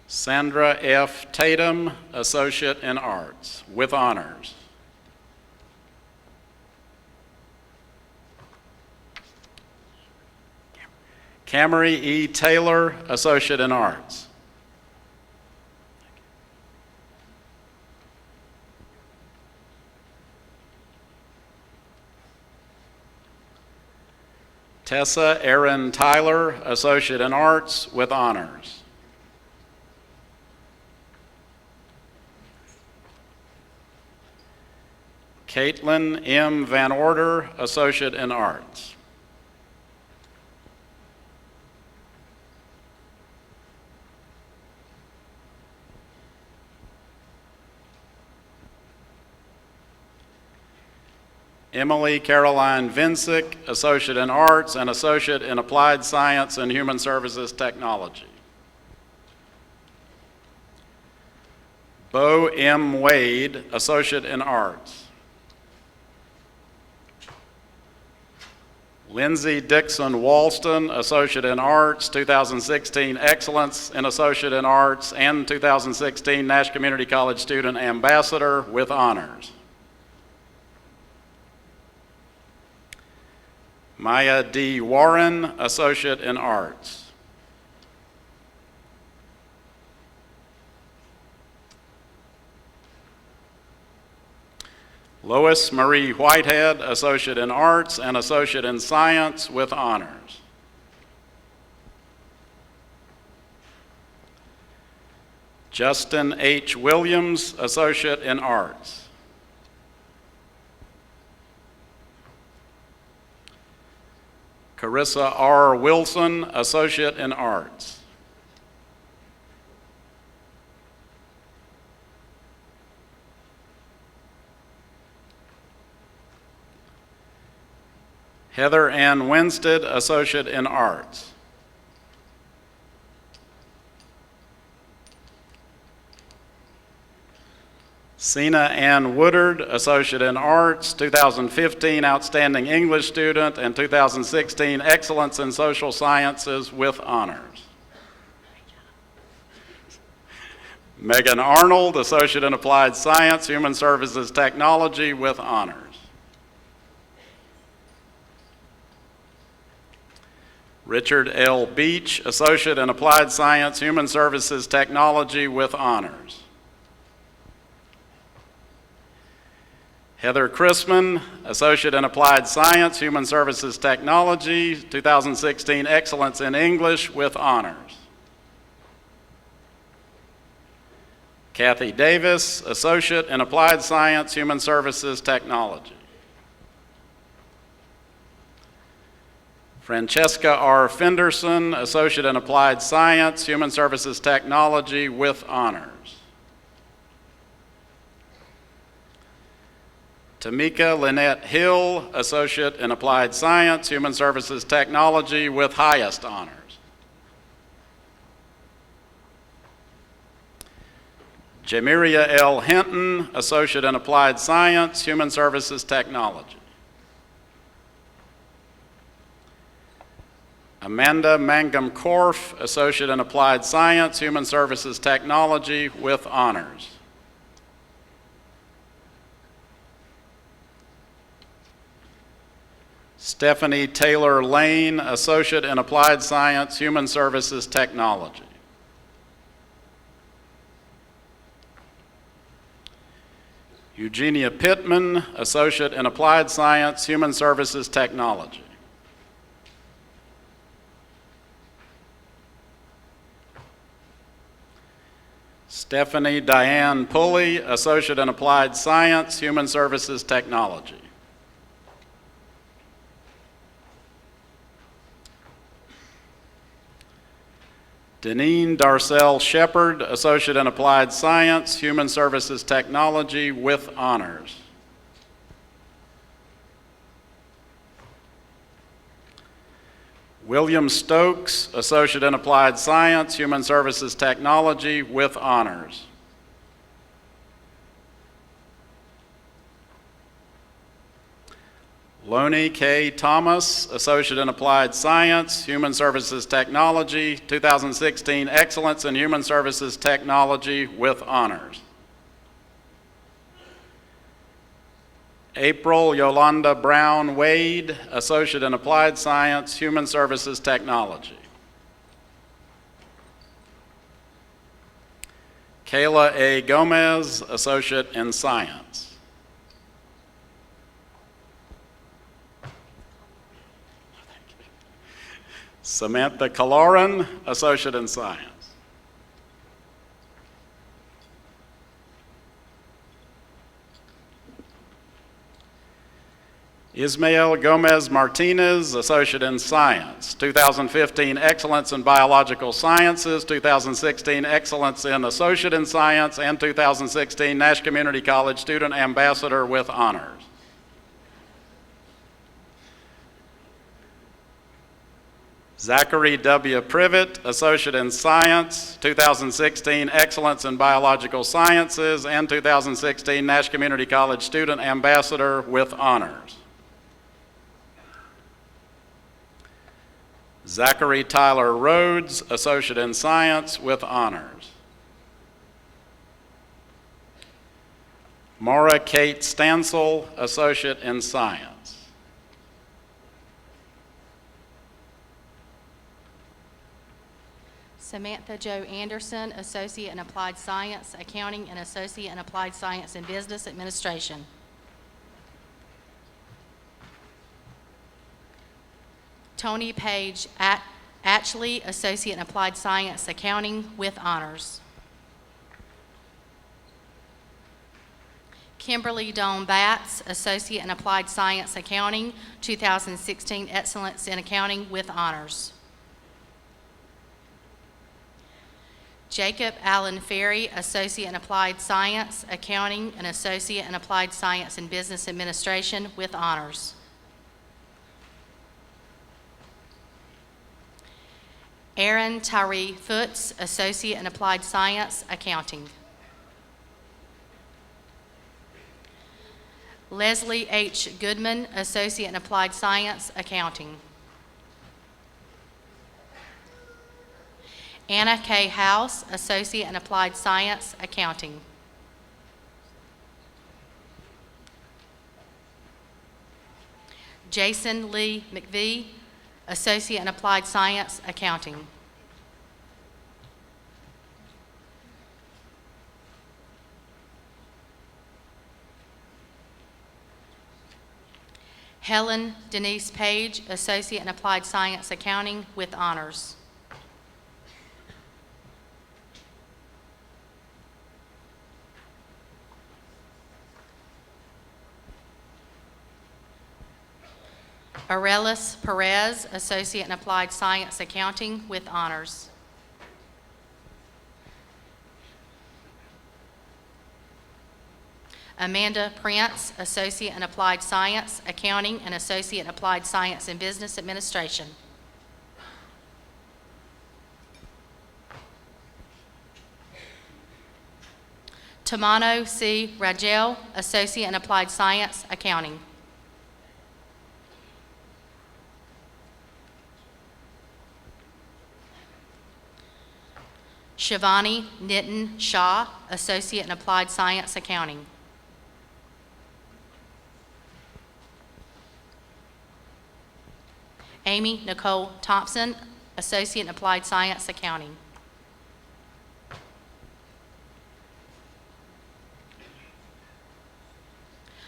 Sandra F. Tatum, Associate in Arts, with honors. Camry E. Taylor, Associate in Arts. Tessa Erin Tyler, Associate in Arts with honors. Caitlin M. Van Order, Associate in Arts. Emily Caroline Vincic, Associate in Arts and Associate in Applied Science and Human Services Technology. Bo M. Wade, Associate in Arts. Lindsay Dixon Walston, Associate in Arts, 2016 Excellence in Associate in Arts, and 2016 Nash Community College Student Ambassador with honors. Maya D. Warren, Associate in Arts. Lois Marie Whitehead, Associate in Arts and Associate in Science with honors. Justin H. Williams, Associate in Arts. Carissa R. Wilson, Associate in Arts. Heather Ann Winstead, Associate in Arts. Sina Ann Woodard, Associate in Arts, 2015 Outstanding English Student, and 2016 Excellence in Social Sciences with honors. Megan Arnold, Associate in Applied Science, Human Services Technology with honors. Richard L. Beach, Associate in Applied Science, Human Services Technology with honors. Heather Chrisman, Associate in Applied Science, Human Services Technology, 2016 Excellence in English with honors. Kathy Davis, Associate in Applied Science, Human Services Technology. Francesca R. Fenderson, Associate in Applied Science, Human Services Technology with honors. Tamika Lynette Hill, Associate in Applied Science, Human Services Technology with highest honors. Jamiria L. Hinton, Associate in Applied Science, Human Services Technology. Amanda Mangum Korf, Associate in Applied Science, Human Services Technology with honors. Stephanie Taylor Lane, Associate in Applied Science, Human Services Technology. Eugenia Pittman, Associate in Applied Science, Human Services Technology. Stephanie Diane Pulley, Associate in Applied Science, Human Services Technology. Deneen Darcel Shepard, Associate in Applied Science, Human Services Technology with honors. William Stokes, Associate in Applied Science, Human Services Technology with honors. Lonnie K. Thomas, Associate in Applied Science, Human Services Technology, 2016 Excellence in Human Services Technology with honors. April Yolanda Brown Wade, Associate in Applied Science, Human Services Technology. Kayla A. Gomez, Associate in Science. Samantha Kaloran, Associate in Science. Ismael Gomez Martinez, Associate in Science, 2015 Excellence in Biological Sciences, 2016 Excellence in Associate in Science, and 2016 Nash Community College Student Ambassador with honors. Zachary W. Privet, Associate in Science, 2016 Excellence in Biological Sciences, and 2016 Nash Community College Student Ambassador with honors. Zachary Tyler Rhodes, Associate in Science with honors. Maura Kate Stansel, Associate in Science. Samantha Jo Anderson, Associate in Applied Science, Accounting, and Associate in Applied Science and Business Administration. Tony Page Atchley, Associate in Applied Science, Accounting with honors. Kimberly Dawn Batts, Associate in Applied Science, Accounting, 2016 Excellence in Accounting with honors. Jacob Allen Ferry, Associate in Applied Science, Accounting, and Associate in Applied Science and Business Administration with honors. Aaron Tyree Foots, Associate in Applied Science, Accounting. Leslie H. Goodman, Associate in Applied Science, Accounting. Anna K. House, Associate in Applied Science, Accounting. Jason Lee McVie, Associate in Applied Science, Accounting. Helen Denise Page, Associate in Applied Science, Accounting with honors. Aurelis Perez, Associate in Applied Science, Accounting with honors. Amanda Prince, Associate in Applied Science, Accounting, and Associate in Applied Science and Business Administration. Tamano C. Ragel, Associate in Applied Science, Accounting. Shivani Nitin Shah, Associate in Applied Science, Accounting. Amy Nicole Thompson, Associate in Applied Science, Accounting.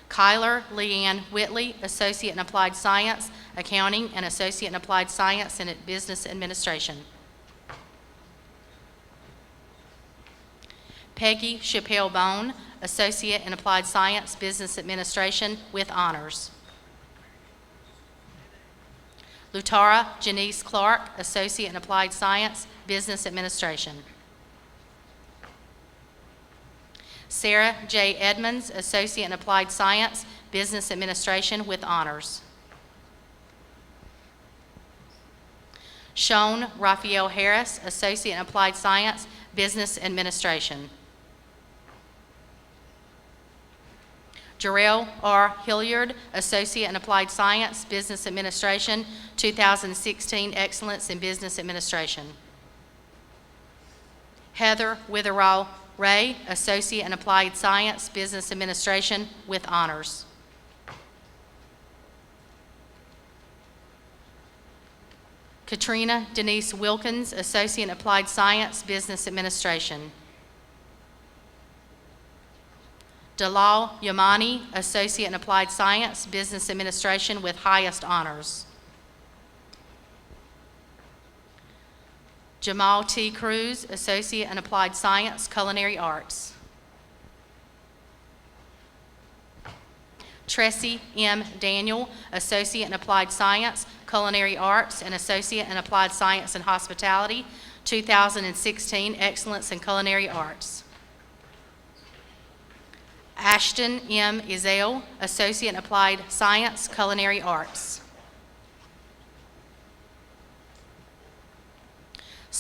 Kyler Leanne Whitley, Associate in Applied Science, Accounting, and Associate in Applied Science and Business Administration. Peggy Chappelle Bone, Associate in Applied Science, Business Administration with honors. Lutara Janice Clark, Associate in Applied Science, Business Administration. Sarah J. Edmonds, Associate in Applied Science, Business Administration with honors. Sean Raphael Harris, Associate in Applied Science, Business Administration. Jarrell R. Hilliard, Associate in Applied Science, Business Administration, 2016 Excellence in Business Administration. Heather Witherall Ray, Associate in Applied Science, Business Administration with honors. Katrina Denise Wilkins, Associate in Applied Science, Business Administration. Dalal Yamani, Associate in Applied Science, Business Administration with highest honors. Jamal T. Cruz, Associate in Applied Science, Culinary Arts. Tressie M. Daniel, Associate in Applied Science, Culinary Arts, and Associate in Applied Science and Hospitality, 2016 Excellence in Culinary Arts. Ashton M. Izale, Associate in Applied Science, Culinary Arts.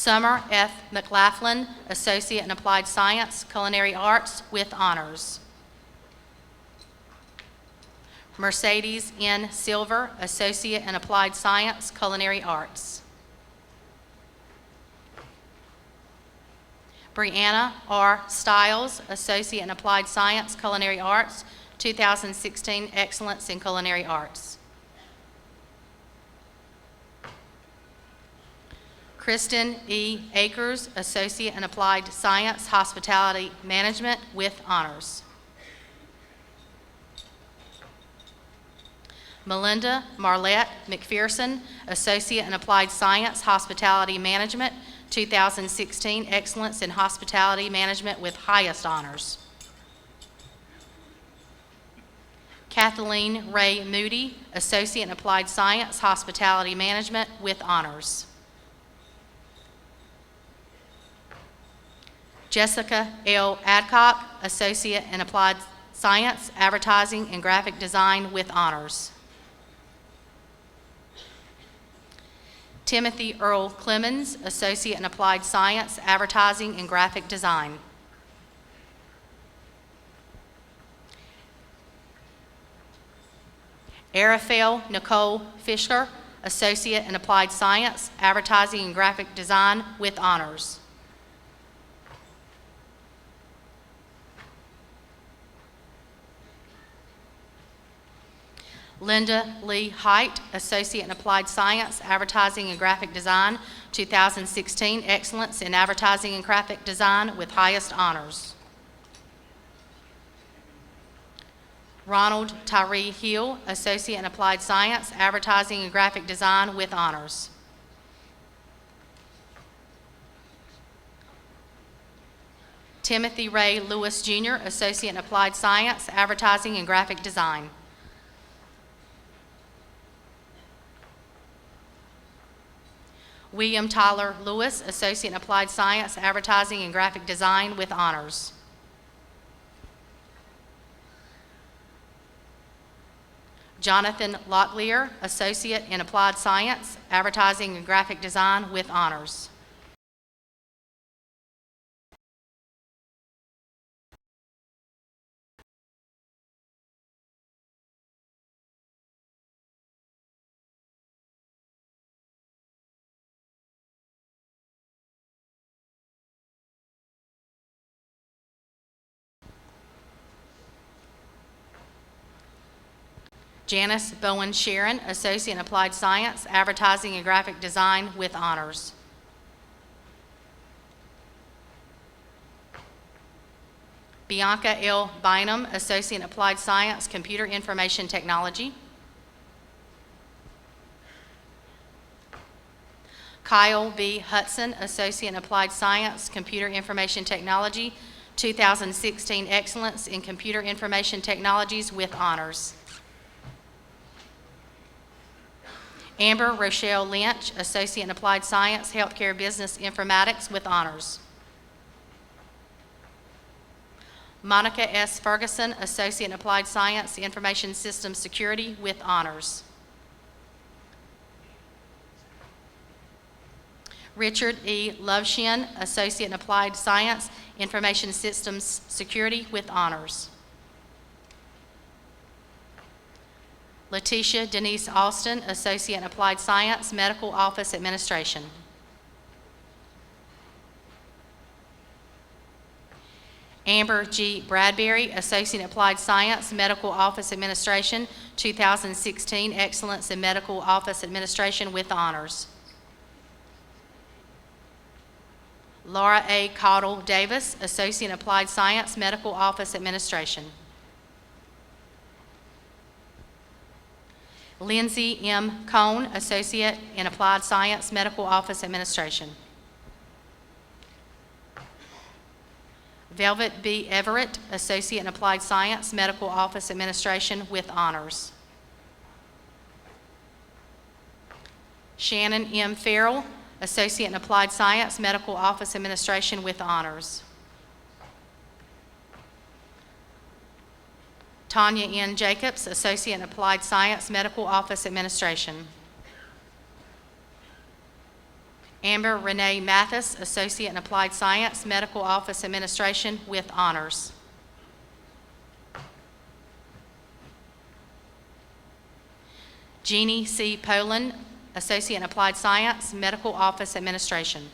Summer F. McLaughlin, Associate in Applied Science, Culinary Arts with honors. Mercedes N. Silver, Associate in Applied Science, Culinary Arts. Brianna R. Stiles, Associate in Applied Science, Culinary Arts, 2016 Excellence in Culinary Arts. Kristen E. Akers, Associate in Applied Science, Hospitality Management with honors. Melinda Marlette McPherson, Associate in Applied Science, Hospitality Management, 2016 Excellence in Hospitality Management with highest honors. Kathleen Ray Moody, Associate in Applied Science, Hospitality Management with honors. Jessica L. Adcock, Associate in Applied Science, Advertising and Graphic Design with honors. Timothy Earl Clemens, Associate in Applied Science, Advertising and Graphic Design. Arafel Nicole Fisher, Associate in Applied Science, Advertising and Graphic Design with honors. Linda Lee Height, Associate in Applied Science, Advertising and Graphic Design, 2016 Excellence in Advertising and Graphic Design with highest honors. Ronald Tyree Hill, Associate in Applied Science, Advertising and Graphic Design with honors. Timothy Ray Lewis Jr., Associate in Applied Science, Advertising and Graphic Design. William Tyler Lewis, Associate in Applied Science, Advertising and Graphic Design with honors. Jonathan Locklear, Associate in Applied Science, Advertising and Graphic Design with honors. Janice Bowen Sharon, Associate in Applied Science, Advertising and Graphic Design with honors. Bianca L. Bynum, Associate in Applied Science, Computer Information Technology. Kyle B. Hudson, Associate in Applied Science, Computer Information Technology, 2016 Excellence in Computer Information Technologies with honors. Amber Rochelle Lynch, Associate in Applied Science, Healthcare Business Informatics with honors. Monica S. Ferguson, Associate in Applied Science, Information Systems Security with honors. Richard E. Loveshin, Associate in Applied Science, Information Systems Security with honors. Letitia Denise Austin, Associate in Applied Science, Medical Office Administration. Amber G. Bradbury, Associate in Applied Science, Medical Office Administration, 2016 Excellence in Medical Office Administration with honors. Laura A. Caudill Davis, Associate in Applied Science, Medical Office Administration. Lindsay M. Cohn, Associate in Applied Science, Medical Office Administration. Velvet B. Everett, Associate in Applied Science, Medical Office Administration with honors. Shannon M. Farrell, Associate in Applied Science, Medical Office Administration with honors. Tanya N. Jacobs, Associate in Applied Science, Medical Office Administration. Amber Renee Mathis, Associate in Applied Science, Medical Office Administration with honors. Jeannie C. Poland, Associate in Applied Science, Medical Office Administration.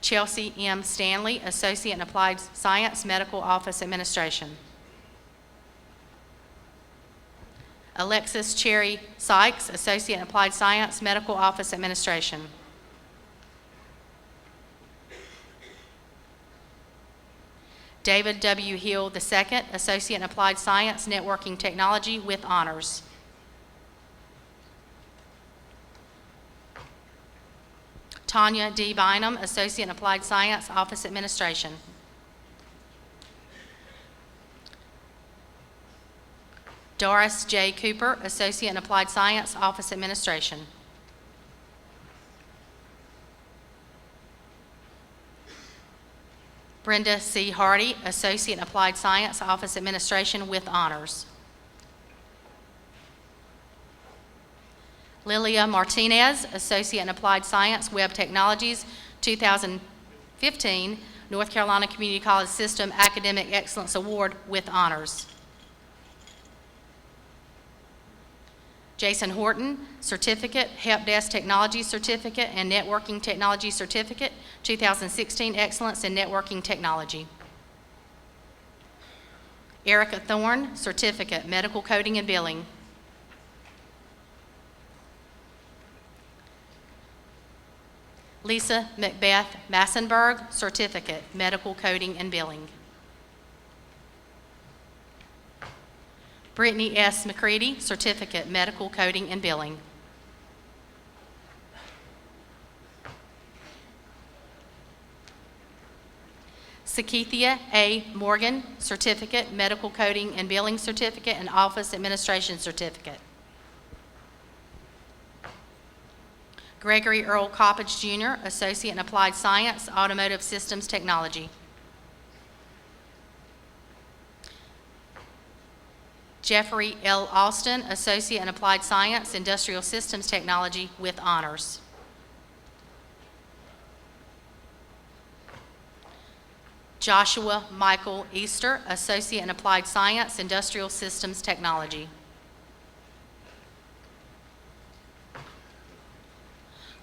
Chelsea M. Stanley, Associate in Applied Science, Medical Office Administration. Alexis Cherry Sykes, Associate in Applied Science, Medical Office Administration. David W. Hill II, Associate in Applied Science, Networking Technology with honors. Tanya D. Bynum, Associate in Applied Science, Office Administration. Doris J. Cooper, Associate in Applied Science, Office Administration. Brenda C. Hardy, Associate in Applied Science, Office Administration with honors. Lilia Martinez, Associate in Applied Science, Web Technologies, 2015 North Carolina Community College System Academic Excellence Award with honors. Jason Horton, Certificate, Help Desk Technology Certificate and Networking Technology Certificate, 2016 Excellence in Networking Technology. Erica Thorne, Certificate, Medical Coding and Billing. Lisa Macbeth Massenberg, Certificate, Medical Coding and Billing. Brittany S. McCready, Certificate, Medical Coding and Billing. Sakithia A. Morgan, Certificate, Medical Coding and Billing Certificate and Office Administration Certificate. Gregory Earl Coppage Jr., Associate in Applied Science, Automotive Systems Technology. Jeffrey L. Austin, Associate in Applied Science, Industrial Systems Technology with honors. Joshua Michael Easter, Associate in Applied Science, Industrial Systems Technology.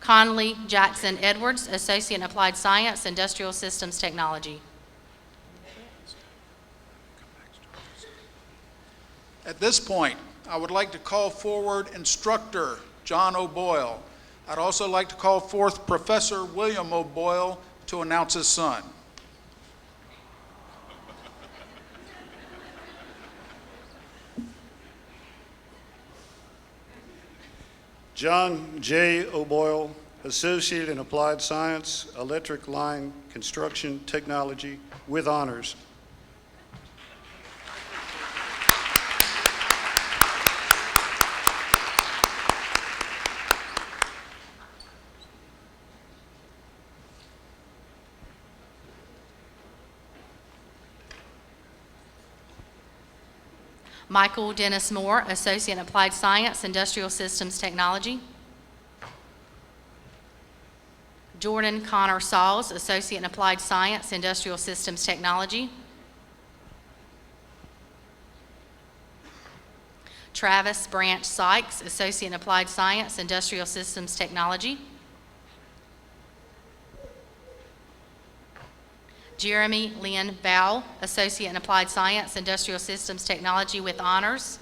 Conley Jackson Edwards, Associate in Applied Science, Industrial Systems Technology. At this point, I would like to call forward Instructor John O'Boyle. I'd also like to call forth Professor William O'Boyle to announce his son. John J. O'Boyle, Associate in Applied Science, Electric Line Construction Technology with honors. Michael Dennis Moore, Associate in Applied Science, Industrial Systems Technology. Jordan Connor Sauls, Associate in Applied Science, Industrial Systems Technology. Travis Branch Sykes, Associate in Applied Science, Industrial Systems Technology. Jeremy Lynn Bowell, Associate in Applied Science, Industrial Systems Technology with honors.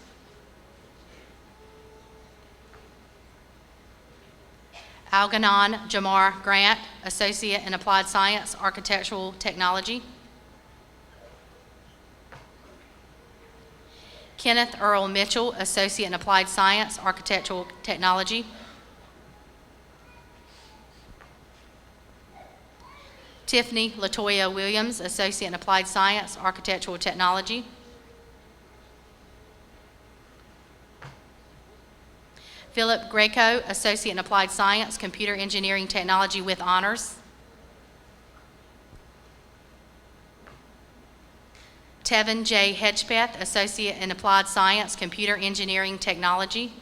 Algernon Jamar Grant, Associate in Applied Science, Architectural Technology. Kenneth Earl Mitchell, Associate in Applied Science, Architectural Technology. Tiffany Latoya Williams, Associate in Applied Science, Architectural Technology. Philip Greco, Associate in Applied Science, Computer Engineering Technology with honors. Tevin J. Hedgepeth, Associate in Applied Science, Computer Engineering Technology.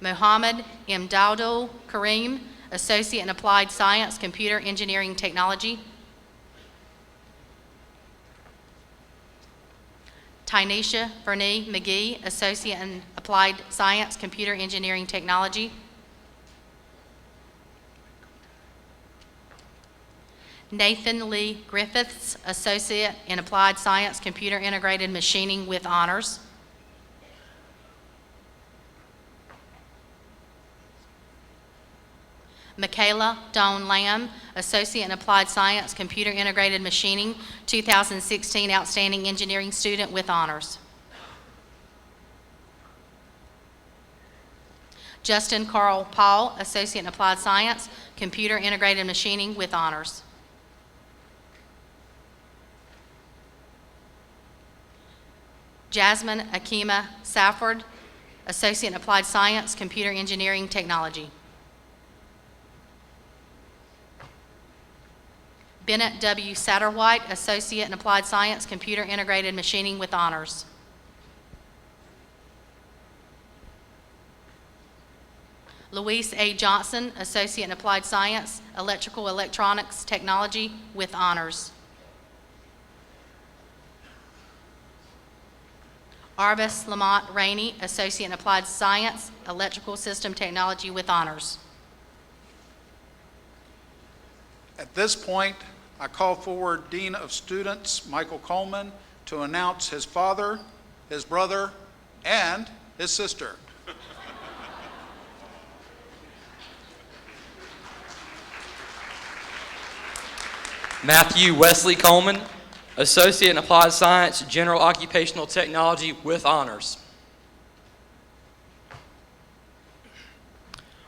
Mohammed Imdadul Kareem, Associate in Applied Science, Computer Engineering Technology. Tynesha Vernee McGee, Associate in Applied Science, Computer Engineering Technology. Nathan Lee Griffiths, Associate in Applied Science, Computer Integrated Machining with honors. Michaela Dawn Lamb, Associate in Applied Science, Computer Integrated Machining, 2016 Outstanding Engineering Student with honors. Justin Carl Paul, Associate in Applied Science, Computer Integrated Machining with honors. Jasmine Akima Safford, Associate in Applied Science, Computer Engineering Technology. Bennett W. Satterwhite, Associate in Applied Science, Computer Integrated Machining with honors. Louise A. Johnson, Associate in Applied Science, Electrical Electronics Technology with honors. Arvis Lamont Rainey, Associate in Applied Science, Electrical System Technology with honors. At this point, I call forward Dean of Students, Michael Coleman, to announce his father, his brother, and his sister. Matthew Wesley Coleman, Associate in Applied Science, General Occupational Technology with honors.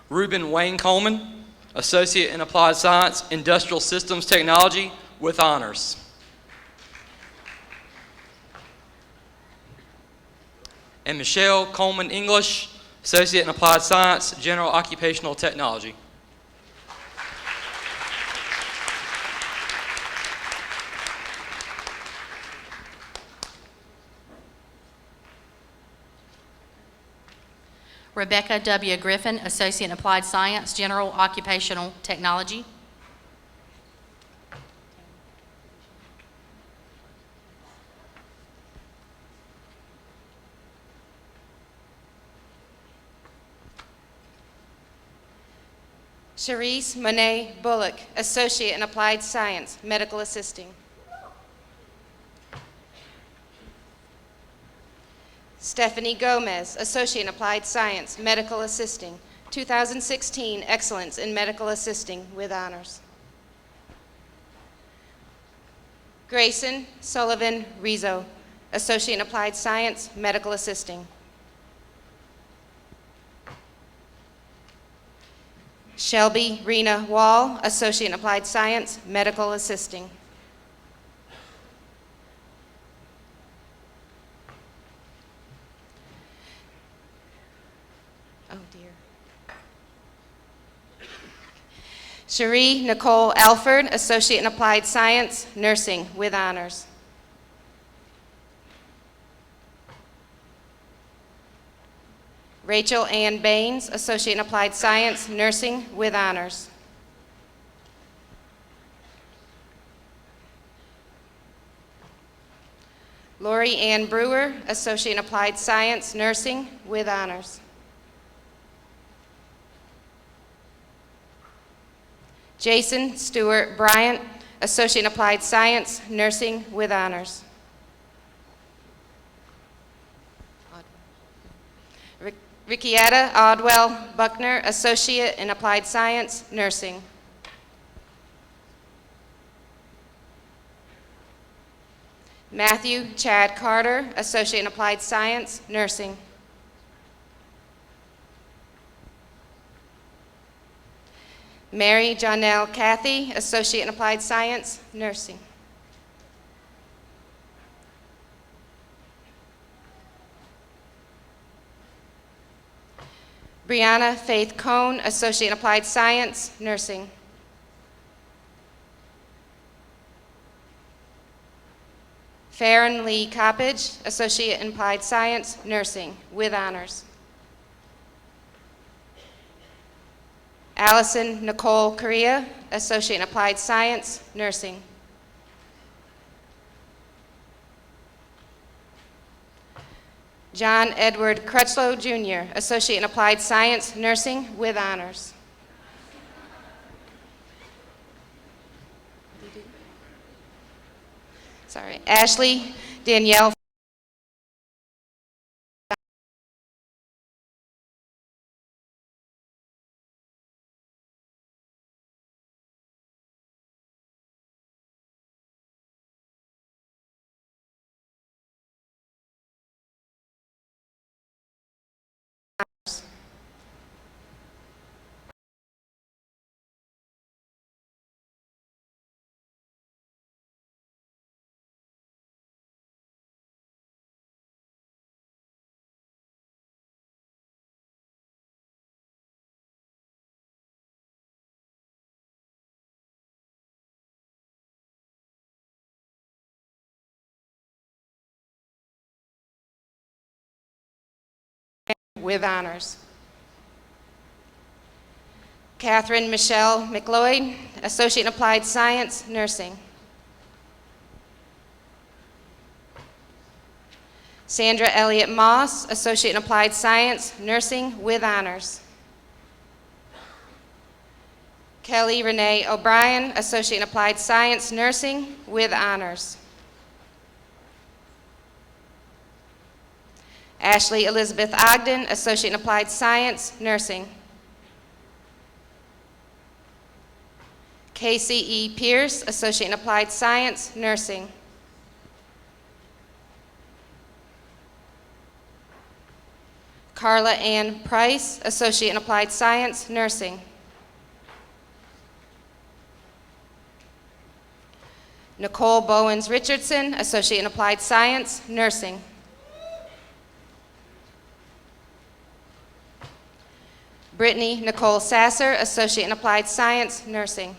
Reuben Wayne Coleman, Associate in Applied Science, Industrial Systems Technology with honors. And Michelle Coleman English, Associate in Applied Science, General Occupational Technology. Rebecca W. Griffin, Associate in Applied Science, General Occupational Technology. Cherise Monet Bullock, Associate in Applied Science, Medical Assisting. Stephanie Gomez, Associate in Applied Science, Medical Assisting, 2016 Excellence in Medical Assisting with honors. Grayson Sullivan Rizzo, Associate in Applied Science, Medical Assisting. Shelby Rena Wall, Associate in Applied Science, Medical Assisting. Oh dear. Cherie Nicole Alford, Associate in Applied Science, Nursing with honors. Rachel Ann Baines, Associate in Applied Science, Nursing with honors. Lori Ann Brewer, Associate in Applied Science, Nursing with honors. Jason Stewart Bryant, Associate in Applied Science, Nursing with honors. Rickietta Odwell Buckner, Associate in Applied Science, Nursing. Matthew Chad Carter, Associate in Applied Science, Nursing. Mary Jonelle Cathy, Associate in Applied Science, Nursing. Brianna Faith Cohn, Associate in Applied Science, Nursing. Farron Lee Coppage, Associate in Applied Science, Nursing, with honors. Allison Nicole Correa, Associate in Applied Science, Nursing. John Edward Crutchlow, Jr., Associate in Applied Science, Nursing with honors. Sorry, Ashley Danielle with honors. Catherine Michelle McLeod, Associate in Applied Science, Nursing. Sandra Elliott Moss, Associate in Applied Science, Nursing with honors. Kelly Renee O'Brien, Associate in Applied Science, Nursing with honors. Ashley Elizabeth Ogden, Associate in Applied Science, Nursing. Casey E. Pierce, Associate in Applied Science, Nursing. Carla Ann Price, Associate in Applied Science, Nursing. Nicole Bowens Richardson, Associate in Applied Science, Nursing. Brittany Nicole Sasser, Associate in Applied Science, Nursing.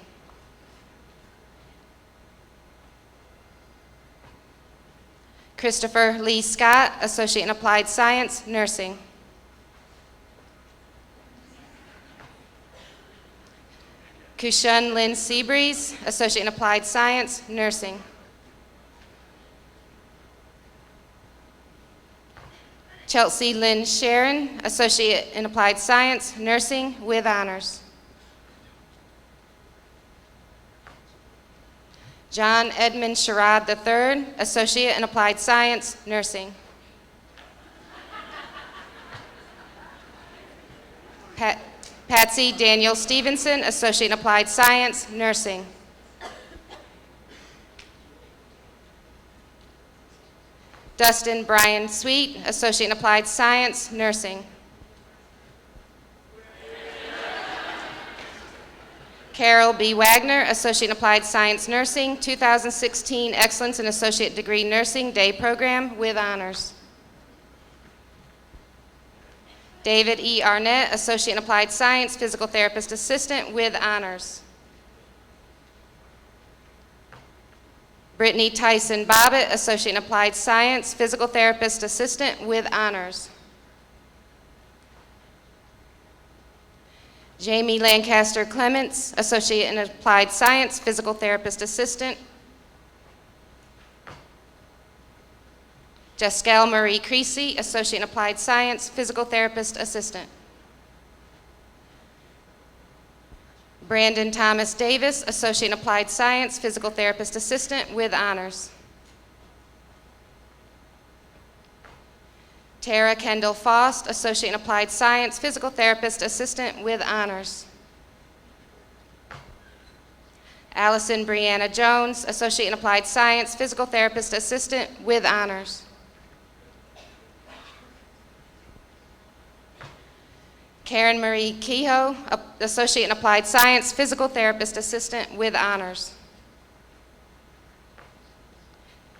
Christopher Lee Scott, Associate in Applied Science, Nursing. Kushun Lynn Seabreeze, Associate in Applied Science, Nursing. Chelsea Lynn Sharon, Associate in Applied Science, Nursing with honors. John Edmund Sherrod III, Associate in Applied Science, Nursing. Patsy Daniel Stevenson, Associate in Applied Science, Nursing. Dustin Brian Sweet, Associate in Applied Science, Nursing. Carol B. Wagner, Associate in Applied Science, Nursing, 2016 Excellence in Associate Degree Nursing Day Program with honors. David E. Arnett, Associate in Applied Science, Physical Therapist Assistant with honors. Brittany Tyson Bobbitt, Associate in Applied Science, Physical Therapist Assistant with honors. Jamie Lancaster Clements, Associate in Applied Science, Physical Therapist Assistant. Jeskel Marie Creasy, Associate in Applied Science, Physical Therapist Assistant. Brandon Thomas Davis, Associate in Applied Science, Physical Therapist Assistant with honors. Tara Kendall Faust, Associate in Applied Science, Physical Therapist Assistant with honors. Allison Brianna Jones, Associate in Applied Science, Physical Therapist Assistant with honors. Karen Marie Kehoe, Associate in Applied Science, Physical Therapist Assistant with honors.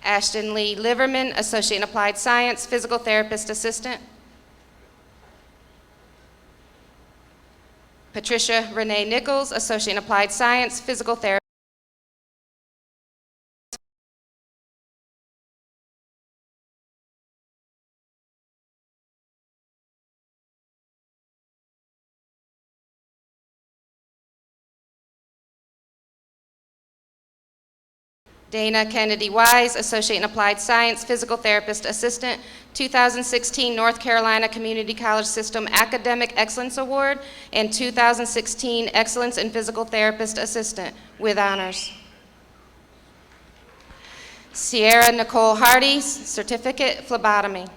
Ashton Lee Liverman, Associate in Applied Science, Physical Therapist Assistant. Patricia Renee Nichols, Associate in Applied Science, Physical Therapist. Dana Kennedy Wise, Associate in Applied Science, Physical Therapist Assistant, 2016 North Carolina Community College System Academic Excellence Award, and 2016 Excellence in Physical Therapist Assistant with honors. Sierra Nicole Hardy, Certificate, Phlebotomy.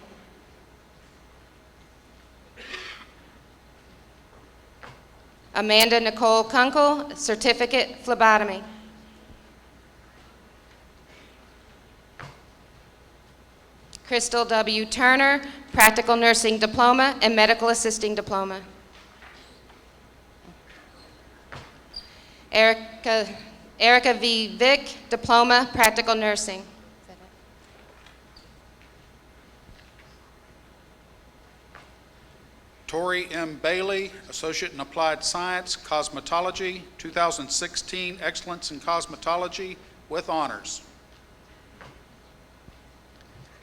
Amanda Nicole Kunkel, Certificate, Phlebotomy. Crystal W. Turner, Practical Nursing Diploma and Medical Assisting Diploma. Erica V. Vick, Diploma, Practical Nursing. Tori M. Bailey, Associate in Applied Science, Cosmetology, 2016 Excellence in Cosmetology with honors.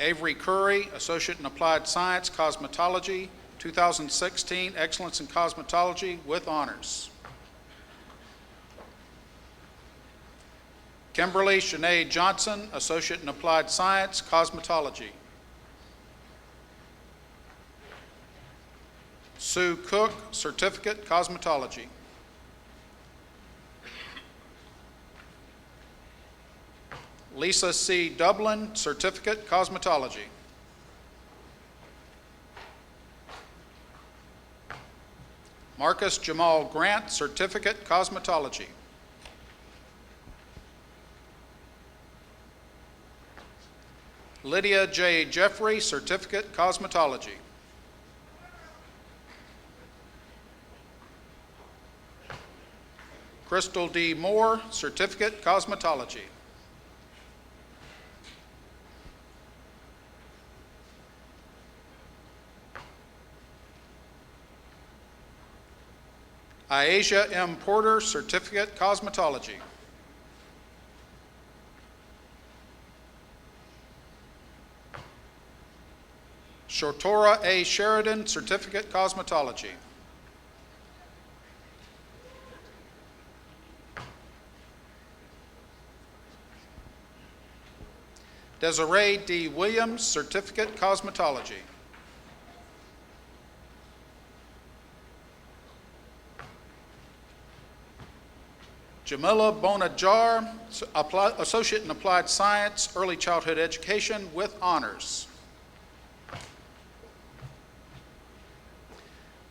Avery Curry, Associate in Applied Science, Cosmetology, 2016 Excellence in Cosmetology with honors. Kimberly Shanae Johnson, Associate in Applied Science, Cosmetology. Sue Cook, Certificate, Cosmetology. Lisa C. Dublin, Certificate, Cosmetology. Marcus Jamal Grant, Certificate, Cosmetology. Lydia J. Jeffrey, Certificate, Cosmetology. Crystal D. Moore, Certificate, Cosmetology. Aisha M. Porter, Certificate, Cosmetology. Shotora A. Sheridan, Certificate, Cosmetology. Desiree D. Williams, Certificate, Cosmetology. Jamila Bonajar, Associate in Applied Science, Early Childhood Education with honors.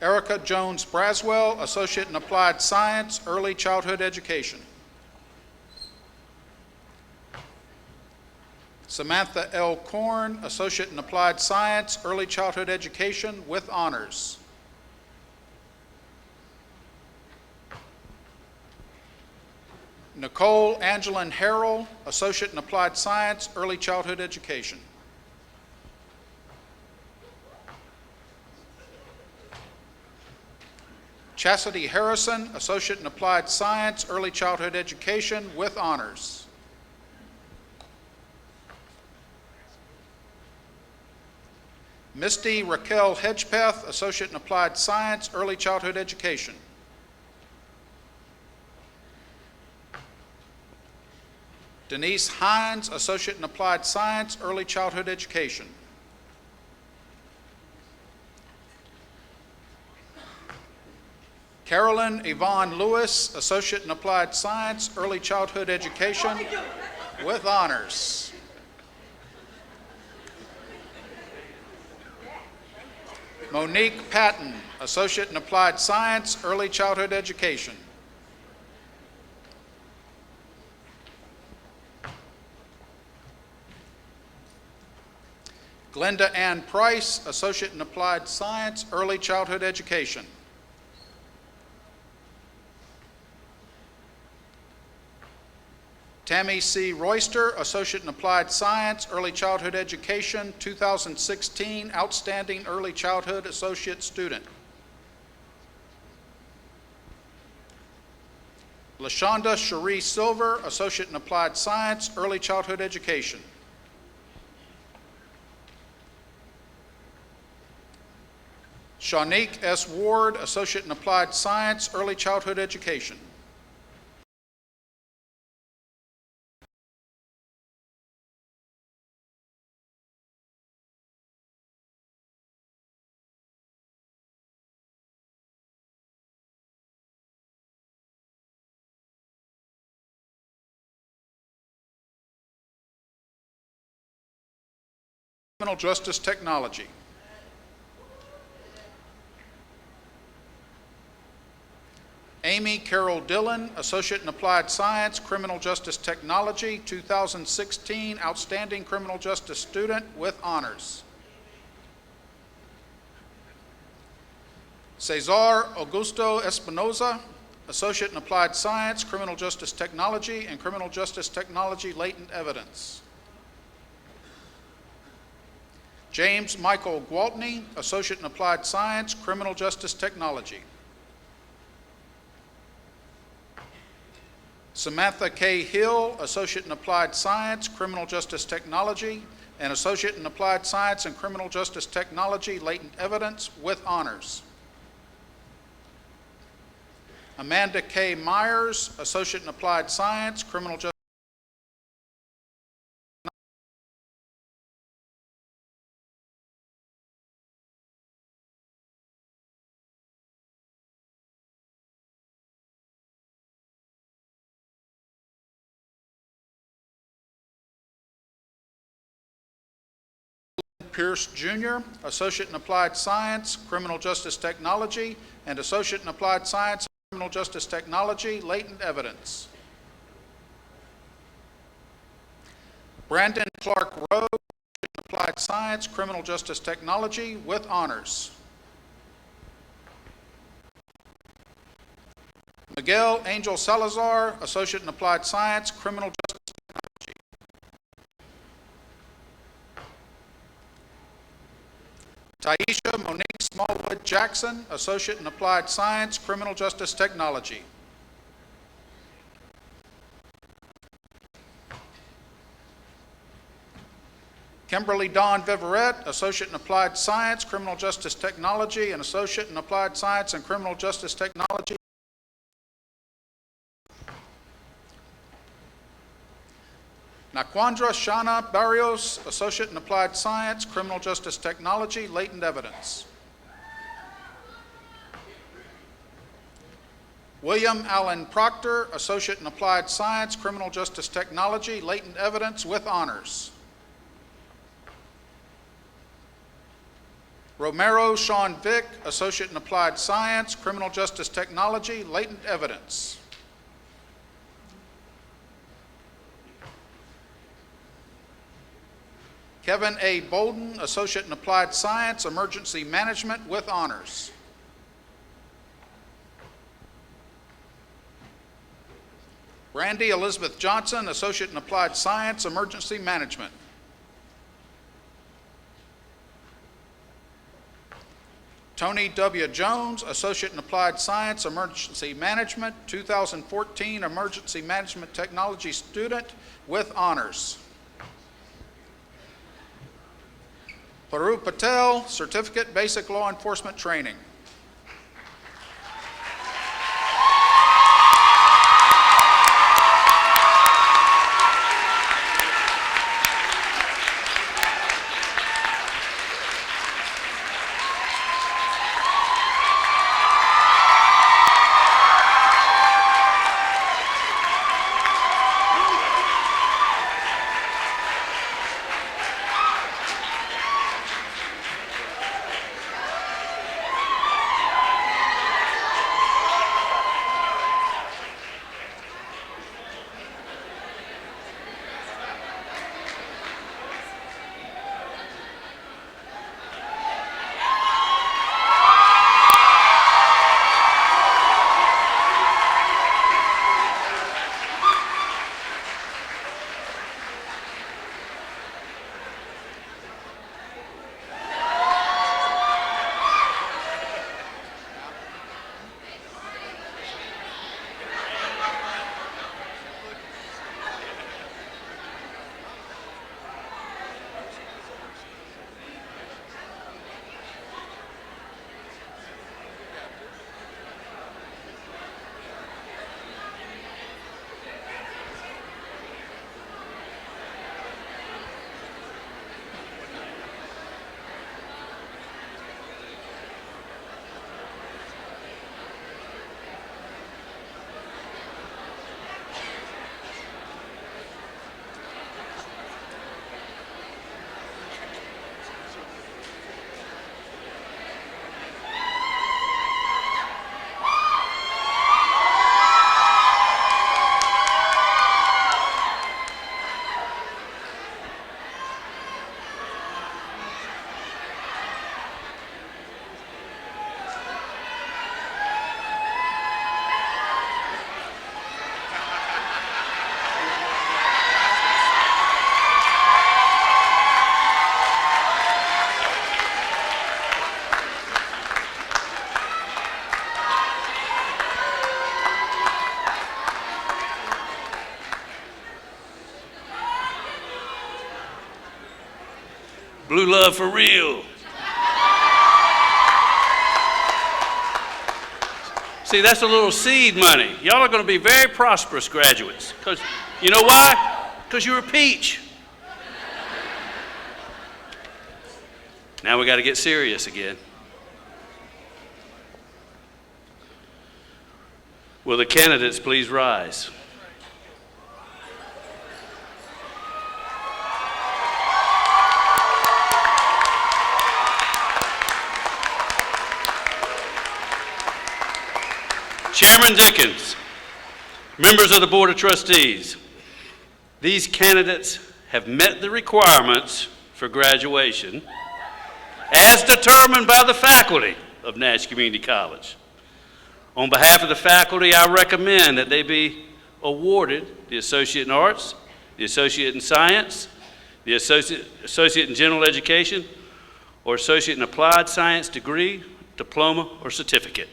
Erica Jones Braswell, Associate in Applied Science, Early Childhood Education. Samantha L. Korn, Associate in Applied Science, Early Childhood Education with honors. Nicole Angeline Harrell, Associate in Applied Science, Early Childhood Education. Chastity Harrison, Associate in Applied Science, Early Childhood Education with honors. Misty Raquel Hedgepeth, Associate in Applied Science, Early Childhood Education. Denise Hines, Associate in Applied Science, Early Childhood Education. Carolyn Yvonne Lewis, Associate in Applied Science, Early Childhood Education with honors. Monique Patton, Associate in Applied Science, Early Childhood Education. Glenda Ann Price, Associate in Applied Science, Early Childhood Education. Tammy C. Royster, Associate in Applied Science, Early Childhood Education, 2016 Outstanding Early Childhood Associate Student. LaShonda Cherie Silver, Associate in Applied Science, Early Childhood Education. Shanique S. Ward, Associate in Applied Science, Early Childhood Education. Criminal Justice Technology. Amy Carol Dillon, Associate in Applied Science, Criminal Justice Technology, 2016 Outstanding Criminal Justice Student with honors. Cesar Augusto Espinoza, Associate in Applied Science, Criminal Justice Technology, and Criminal Justice Technology Latent Evidence. James Michael Gwaltney, Associate in Applied Science, Criminal Justice Technology. Samantha K. Hill, Associate in Applied Science, Criminal Justice Technology, and Associate in Applied Science and Criminal Justice Technology Latent Evidence with honors. Amanda K. Myers, Associate in Applied Science, Criminal Justice. Pierce Jr., Associate in Applied Science, Criminal Justice Technology, and Associate in Applied Science, Criminal Justice Technology, Latent Evidence. Brandon Clark Rowe, Associate in Applied Science, Criminal Justice Technology, with honors. Miguel Angel Salazar, Associate in Applied Science, Criminal Justice Technology. Taisha Monique Smallwood Jackson, Associate in Applied Science, Criminal Justice Technology. Kimberly Dawn Viverette, Associate in Applied Science, Criminal Justice Technology, and Associate in Applied Science and Criminal Justice Technology. Naquandra Shana Barrios, Associate in Applied Science, Criminal Justice Technology, Latent Evidence. William Allen Proctor, Associate in Applied Science, Criminal Justice Technology, Latent Evidence with honors. Romero Sean Vick, Associate in Applied Science, Criminal Justice Technology, Latent Evidence. Kevin A. Bolden, Associate in Applied Science, Emergency Management with honors. Brandy Elizabeth Johnson, Associate in Applied Science, Emergency Management. Tony W. Jones, Associate in Applied Science, Emergency Management, 2014 Emergency Management Technology Student with honors. Paru Patel, Certificate Basic Law Enforcement Training. true love for real. See, that's a little seed money. Y'all are going to be very prosperous graduates. Because, you know why? Because you're a peach. Now we got to get serious again. Will the candidates please rise? Chairman Dickens, members of the Board of Trustees, these candidates have met the requirements for graduation as determined by the faculty of Nash Community College. On behalf of the faculty, I recommend that they be awarded the Associate in Arts, the Associate in Science, the Associate in General Education, or Associate in Applied Science degree, diploma, or certificate.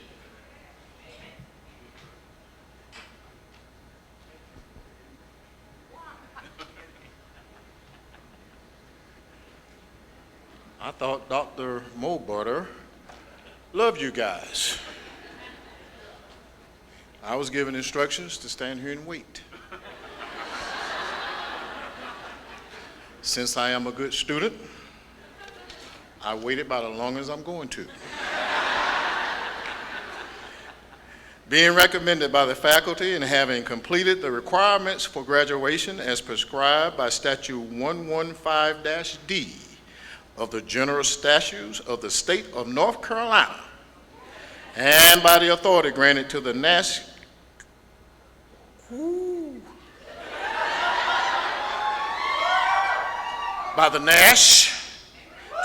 I thought Dr. Mobutter loved you guys. I was given instructions to stand here and wait. Since I am a good student, I waited about as long as I'm going to. Being recommended by the faculty and having completed the requirements for graduation as prescribed by Statute 115-D of the General Statutes of the State of North Carolina, and by the authority granted to the Nash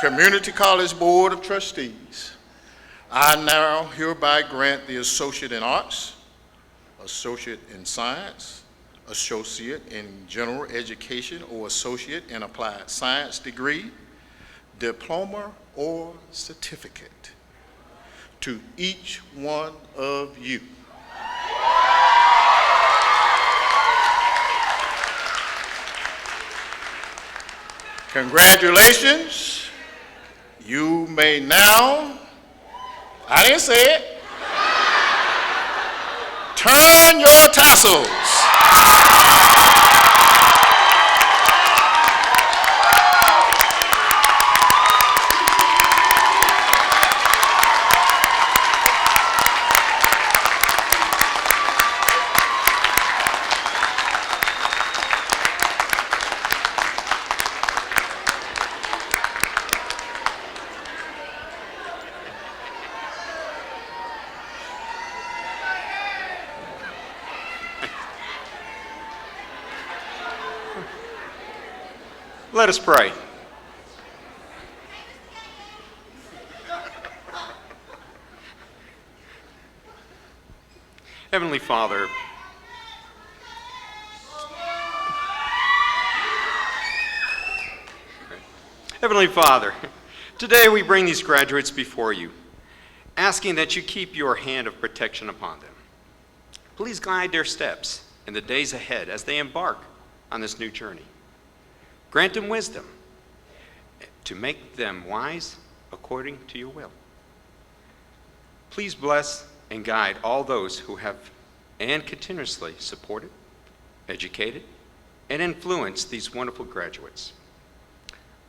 Community College Board of Trustees, I now hereby grant the Associate in Arts, Associate in Science, Associate in General Education, or Associate in Applied Science degree, diploma, or certificate to each one of you. Congratulations. You may now, I didn't say it, turn your tassels. Let us pray. Heavenly Father, today we bring these graduates before you, asking that you keep your hand of protection upon them. Please guide their steps in the days ahead as they embark on this new journey. Grant them wisdom to make them wise according to your will. Please bless and guide all those who have and continuously supported, educated, and influenced these wonderful graduates.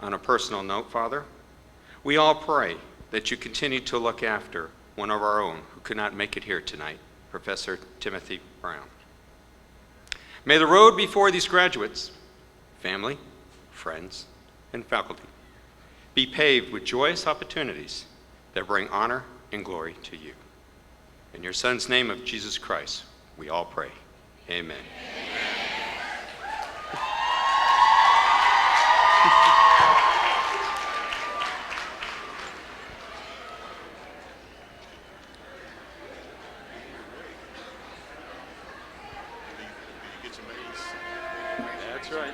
On a personal note, Father, we all pray that you continue to look after one of our own who could not make it here tonight, Professor Timothy Brown. May the road before these graduates, family, friends, and faculty, be paved with joyous opportunities that bring honor and glory to you. In your Son's name of Jesus Christ, we all pray. Amen. That's right.